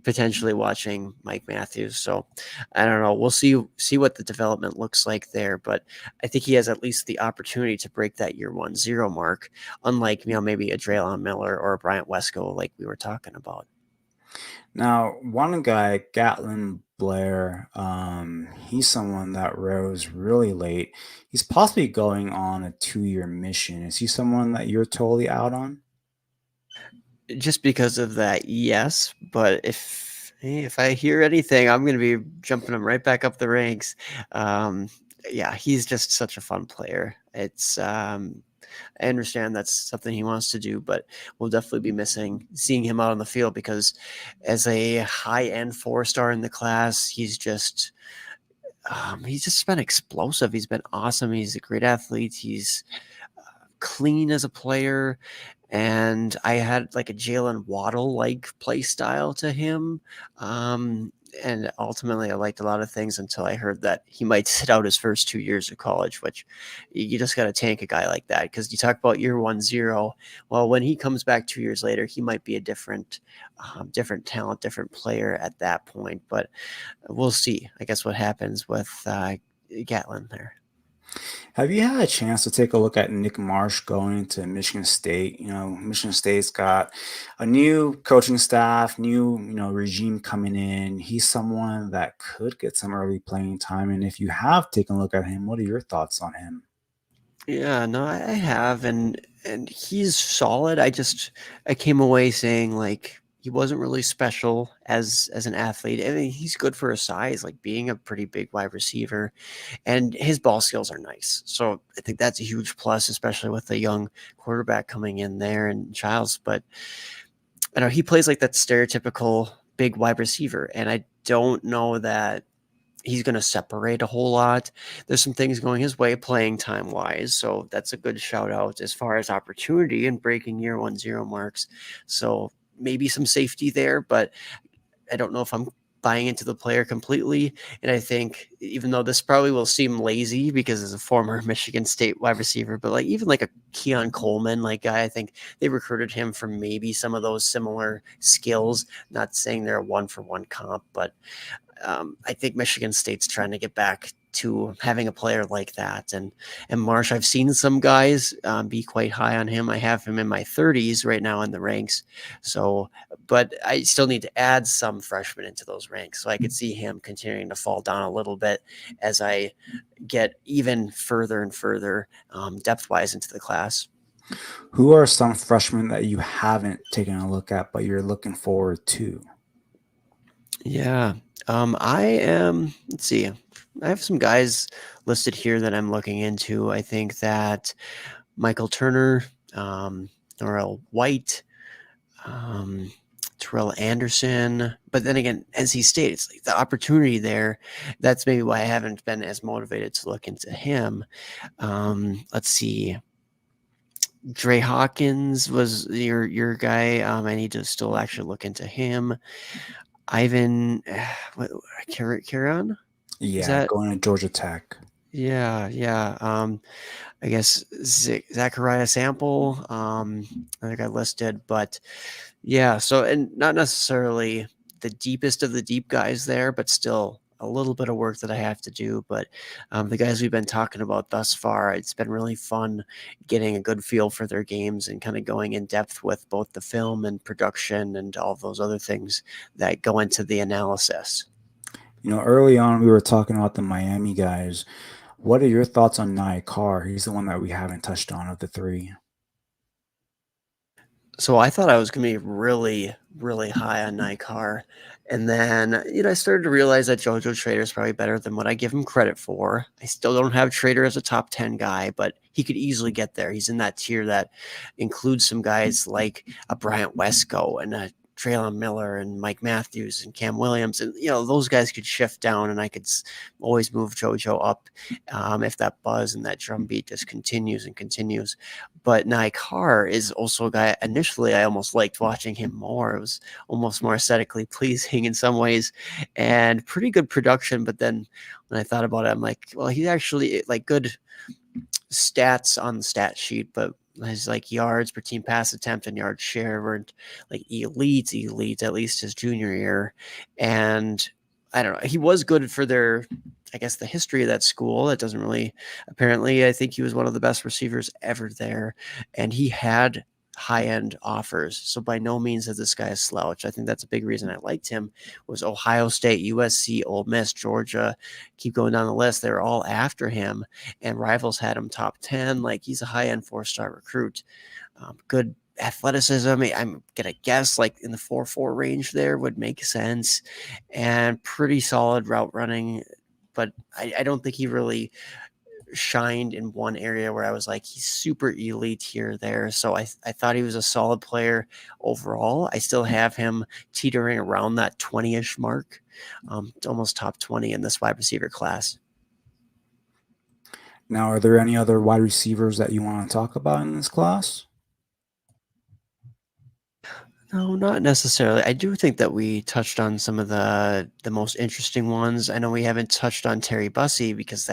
Speaker 2: potentially watching Mike Matthews. So I don't know. We'll see what the development looks like there, but I think he has at least the opportunity to break that year 1-0 mark, unlike maybe a Draylon Miller or a Bryant Wesco like we were talking about.
Speaker 1: Now, one guy, Gatlin Blair, he's someone that rose really late. He's possibly going on a 2-year mission. Is he someone that you're totally out on?
Speaker 2: Just because of that, yes. But if I hear anything, I'm going to be jumping him right back up the ranks. Um, yeah, he's just such a fun player. It's I understand that's something he wants to do, but we'll definitely be missing seeing him out on the field, because as a high end 4-star in the class, he's just been explosive. He's been awesome. He's a great athlete. He's clean as a player. And I had like a Jalen Waddle like play style to him. And ultimately, I liked a lot of things until I heard that he might sit out his first 2 years of college, which you just got to tank a guy like that. Because you talk about year 1-0. Well, when he comes back 2 years later, he might be a different talent, different player at that point. But we'll see, I guess, what happens with Gatlin there.
Speaker 1: Have you had a chance to take a look at Nick Marsh going to Michigan State? Michigan State's got a new coaching staff, new, regime coming in. He's someone that could get some early playing time. And if you have taken a look at him, what are your thoughts on him?
Speaker 2: Yeah, no, I have, and he's solid. I came away saying like he wasn't really special as an athlete. I mean, he's good for his size, like being a pretty big wide receiver, and his ball skills are nice. So I think that's a huge plus, especially with a young quarterback coming in there and Childs. But I know he plays like that stereotypical big wide receiver, and I don't know that he's going to separate a whole lot. There's some things going his way playing time wise. So that's a good shout out as far as opportunity and breaking year 1-0 marks. So maybe some safety there, but I don't know if I'm buying into the player completely. And I think even though this probably will seem lazy because as a former Michigan State wide receiver, but like even like a Keon Coleman like guy, I think they recruited him for maybe some of those similar skills. Not saying they're a one for one comp, but I think Michigan State's trying to get back to having a player like that. And Marsh, I've seen some guys be quite high on him. I have him in my 30s right now in the ranks. So, but I still need to add some freshmen into those ranks. So I could see him continuing to fall down a little bit as I get even further and further depth wise into the class.
Speaker 1: Who are some freshmen that you haven't taken a look at, but you're looking forward to?
Speaker 2: Yeah. I am, let's see, I have some guys listed here that I'm looking into. I think that Michael Turner, Norrell White, um, Terrell Anderson. But then again, NC State, it's like the opportunity there. That's maybe why I haven't been as motivated to look into him. Let's see. Dre Hawkins was your guy. I need to still actually look into him. Ivan, what, Kieran? Is
Speaker 1: Yeah,
Speaker 2: that?
Speaker 1: going to Georgia Tech.
Speaker 2: Yeah, yeah. I guess Zachariah Sample, I think I listed, but yeah. So, and not necessarily the deepest of the deep guys there, but still a little bit of work that I have to do. But the guys we've been talking about thus far, it's been really fun getting a good feel for their games and kind of going in depth with both the film and production and all those other things that go into the analysis.
Speaker 1: Early on we were talking about the Miami guys. What are your thoughts on Nia Carr? He's the one that we haven't touched on of the three.
Speaker 2: So I thought I was going to be really, really high on Nikar. And then, I started to realize that JoJo Trader is probably better than what I give him credit for. I still don't have Trader as a top 10 guy, but he could easily get there. He's in that tier that includes some guys like a Bryant Wesco and a Traylon Miller and Mike Matthews and Cam Williams. And, those guys could shift down and I could always move JoJo up if that buzz and that drum beat just continues and continues. But Naikar is also a guy initially I almost liked watching him more. It was almost more aesthetically pleasing in some ways and pretty good production. But then when I thought about it, I'm like, well, he's actually like good stats on the stat sheet, but his like yards per team pass attempt and yard share weren't like elite, at least his junior year. And I don't know, he was good for their, I guess, the history of that school. That doesn't really, apparently, I think he was one of the best receivers ever there. And he had high end offers. So by no means is this guy a slouch. I think that's a big reason I liked him was Ohio State, USC, Ole Miss, Georgia, keep going down the list. They were all after him and rivals had him top 10. Like he's a high end 4-star recruit. Good athleticism. I'm going to guess like in the 4.4 range there would make sense and pretty solid route running. But I don't think he really shined in one area where I was like, he's super elite here, there. So I thought he was a solid player overall. I still have him teetering around that 20-ish mark, almost top 20 in this wide receiver class.
Speaker 1: Now, are there any other wide receivers that you want to talk about in this class?
Speaker 2: No, not necessarily. I do think that we touched on some of the most interesting ones. I know we haven't touched on Terry Bussey because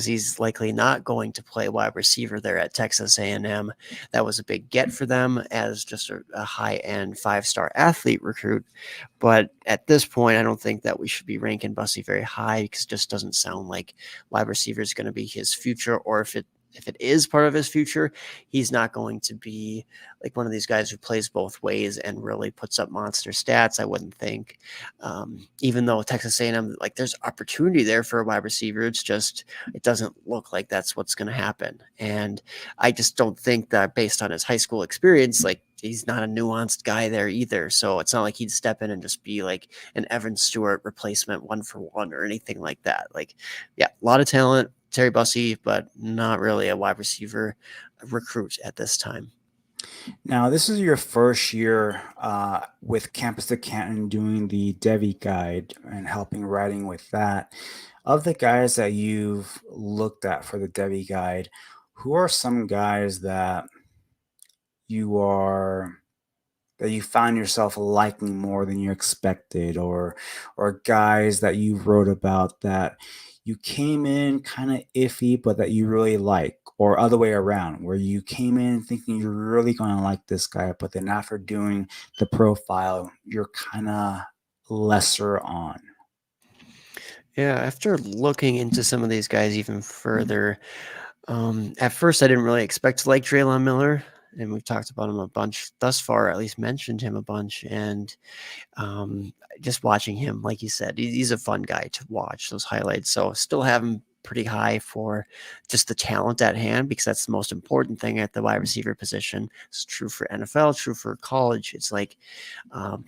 Speaker 2: he's likely not going to play wide receiver there at Texas A&M. That was a big get for them as just a high-end 5-star athlete recruit. But at this point, I don't think that we should be ranking Bussey very high because it just doesn't sound like wide receiver is going to be his future, or if it is part of his future, he's not going to be like one of these guys who plays both ways and really puts up monster stats. I wouldn't think, even though Texas A&M, like there's opportunity there for a wide receiver. It's just, it doesn't look like that's what's going to happen. And I just don't think that based on his high school experience, like he's not a nuanced guy there either. So it's not like he'd step in and just be like an Evan Stewart replacement 1-for-1 or anything like that. Like, yeah, a lot of talent, Terry Bussey, but not really a wide receiver recruit at this time.
Speaker 1: Now, this is your first year with Campus to Canton doing the Devy guide and helping writing with that. Of the guys that you've looked at for the Devy guide, who are some guys that you are that you found yourself liking more than you expected, or guys that you wrote about that you came in kind of iffy but that you really like, or other way around where you came in thinking you're really going to like this guy, but then after doing the profile you're kind of lesser on?
Speaker 2: Yeah, after looking into some of these guys even further, at first I didn't really expect to like Draylon Miller, and we've talked about him a bunch thus far, at least mentioned him a bunch, and um, just watching him, like you said, he's a fun guy to watch those highlights. So still have him pretty high for just the talent at hand, because that's the most important thing at the wide receiver position. It's true for NFL, true for college. It's like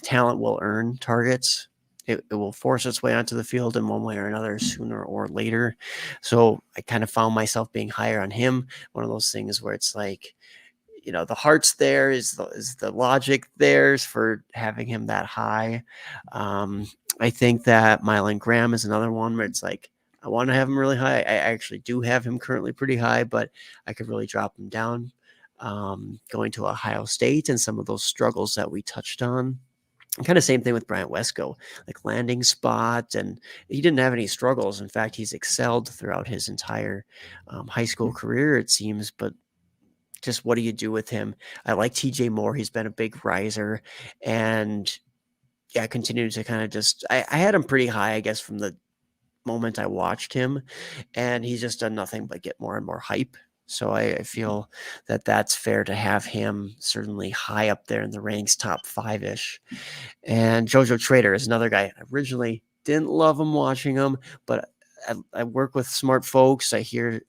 Speaker 2: talent will earn targets. It will force its way onto the field in one way or another sooner or later. So I kind of found myself being higher on him. One of those things where it's like, the heart's there, is the logic there for having him that high. I think that Mylan Graham is another one where it's like, I want to have him really high. I actually do have him currently pretty high, but I could really drop him down. Going to Ohio State and some of those struggles that we touched on. Kind of same thing with Bryant Wesco, like landing spot, and he didn't have any struggles. In fact, he's excelled throughout his entire high school career, it seems. But just what do you do with him? I like TJ Moore. He's been a big riser, and yeah, I continue to kind of just I had him pretty high, I guess, from the moment I watched him, and he's just done nothing but get more and more hype. So I feel that that's fair to have him certainly high up there in the ranks, top 5-ish. And Jojo Trader is another guy. I originally didn't love him watching him, but I work with smart folks. I hear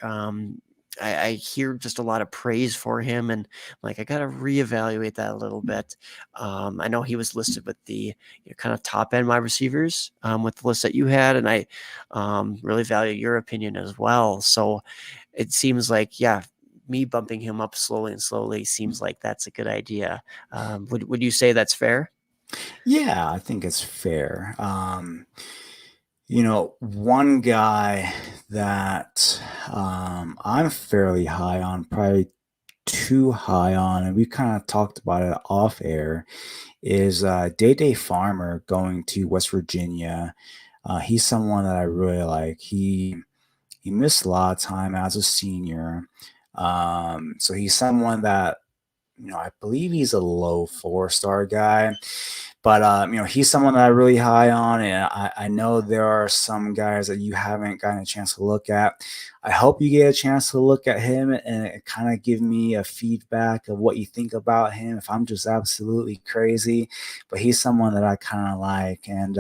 Speaker 2: just a lot of praise for him, and like I got to reevaluate that a little bit. I know he was listed with the kind of top end wide receivers with the list that you had, and I really value your opinion as well. So it seems like, yeah, me bumping him up slowly and slowly seems like that's a good idea. Would you say that's fair?
Speaker 1: Yeah, I think it's fair. One guy that I'm fairly high on, probably too high on, and we kind of talked about it off air, is Day Day Farmer going to West Virginia. He's someone that I really like. He missed a lot of time as a senior, so he's someone that I believe he's a low 4-star guy, but he's someone that I really high on, and I know there are some guys that you haven't gotten a chance to look at. I hope you get a chance to look at him and kind of give me a feedback of what you think about him. If I'm just absolutely crazy, but he's someone that I kind of like, and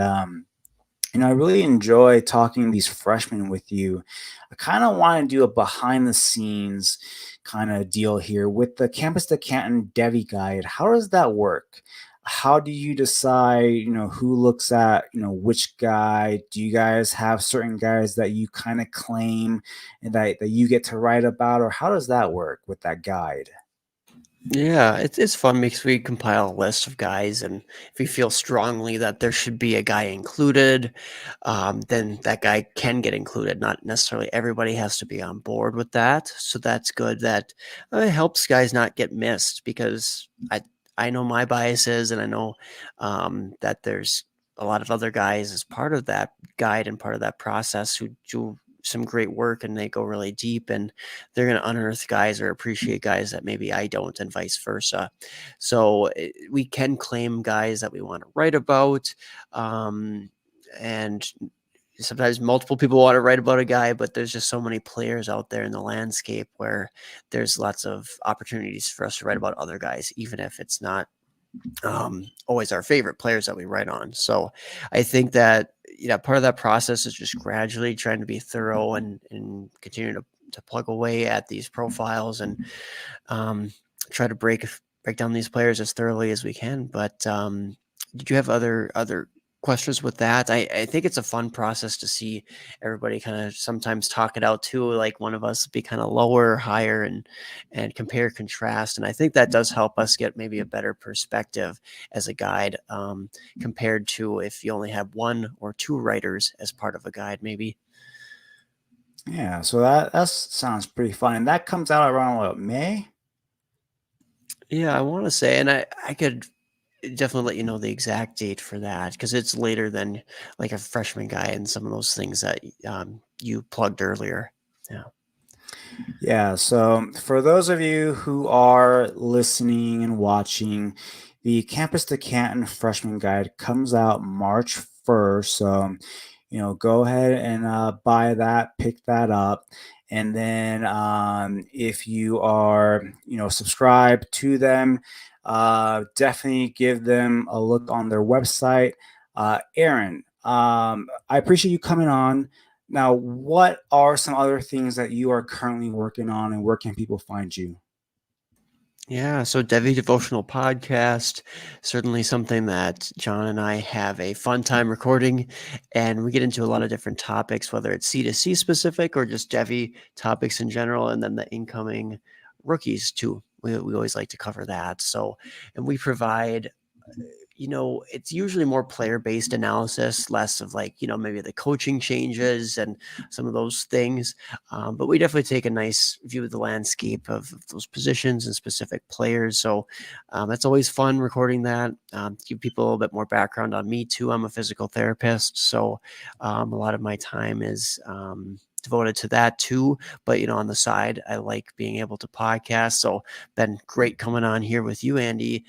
Speaker 1: I really enjoy talking these freshmen with you. I kind of want to do a behind the scenes kind of deal here with the Campus to Canton Devy guide. How does that work? How do you decide, who looks at, which guy? Do you guys have certain guys that you kind of claim and that you get to write about, or how does that work with that guide?
Speaker 2: Yeah, it's fun because we compile a list of guys, and if we feel strongly that there should be a guy included, then that guy can get included. Not necessarily everybody has to be on board with that, so that's good. That helps guys not get missed, because I know my biases, and I know that there's a lot of other guys as part of that guide and part of that process who do some great work, and they go really deep, and they're going to unearth guys or appreciate guys that maybe I don't, and vice versa. So we can claim guys that we want to write about. And sometimes multiple people want to write about a guy, but there's just so many players out there in the landscape where there's lots of opportunities for us to write about other guys, even if it's not always our favorite players that we write on. So I think that part of that process is just gradually trying to be thorough, and continue to plug away at these profiles, and try to break down these players as thoroughly as we can. But did you have other questions with that? I think it's a fun process to see everybody kind of sometimes talk it out too. Like one of us be kind of lower, higher, and compare, contrast. And I think that does help us get maybe a better perspective as a guide, compared to if you only have one or two writers as part of a guide, maybe.
Speaker 1: Yeah, so that sounds pretty fun, and that comes out around what, May?
Speaker 2: Yeah, I want to say, and I could definitely let you know the exact date for that because it's later than like a freshman guy and some of those things that you plugged earlier. Yeah.
Speaker 1: Yeah, so for those of you who are listening and watching, the Campus to Canton Freshman Guide comes out March 1st. So, go ahead and buy that, pick that up. And then if you are, subscribed to them, definitely give them a look on their website. Aaron, I appreciate you coming on. Now, what are some other things that you are currently working on, and where can people find you?
Speaker 2: Yeah, so Devy Devotional Podcast, certainly something that John and I have a fun time recording, and we get into a lot of different topics, whether it's C2C specific or just Devy topics in general, and then the incoming rookies too. We always like to cover that. So, and we provide it's usually more player-based analysis, less of like, maybe the coaching changes and some of those things. But we definitely take a nice view of the landscape of those positions and specific players. So it's always fun recording that. Give people a little bit more background on me too. I'm a physical therapist, so a lot of my time is devoted to that too. But on the side, I like being able to podcast. So been great coming on here with you, Andy.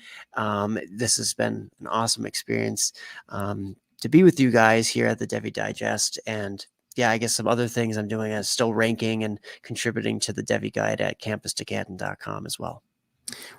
Speaker 2: This has been an awesome experience to be with you guys here at the Devy Digest. And yeah, I guess some other things I'm doing is still ranking and contributing to the Devy Guide at campustocanton.com as well.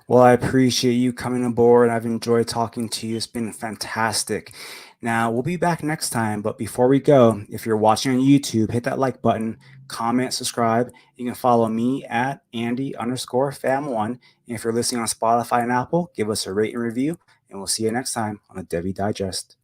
Speaker 1: Well, I appreciate you coming aboard. I've enjoyed talking to you. It's been fantastic. Now, we'll be back next time, but before we go, if you're watching on YouTube, hit that like button, comment, subscribe. You can follow me at Andy_Fam1. And if you're listening on Spotify and Apple, give us a rate and review, and we'll see you next time on the Devy Digest.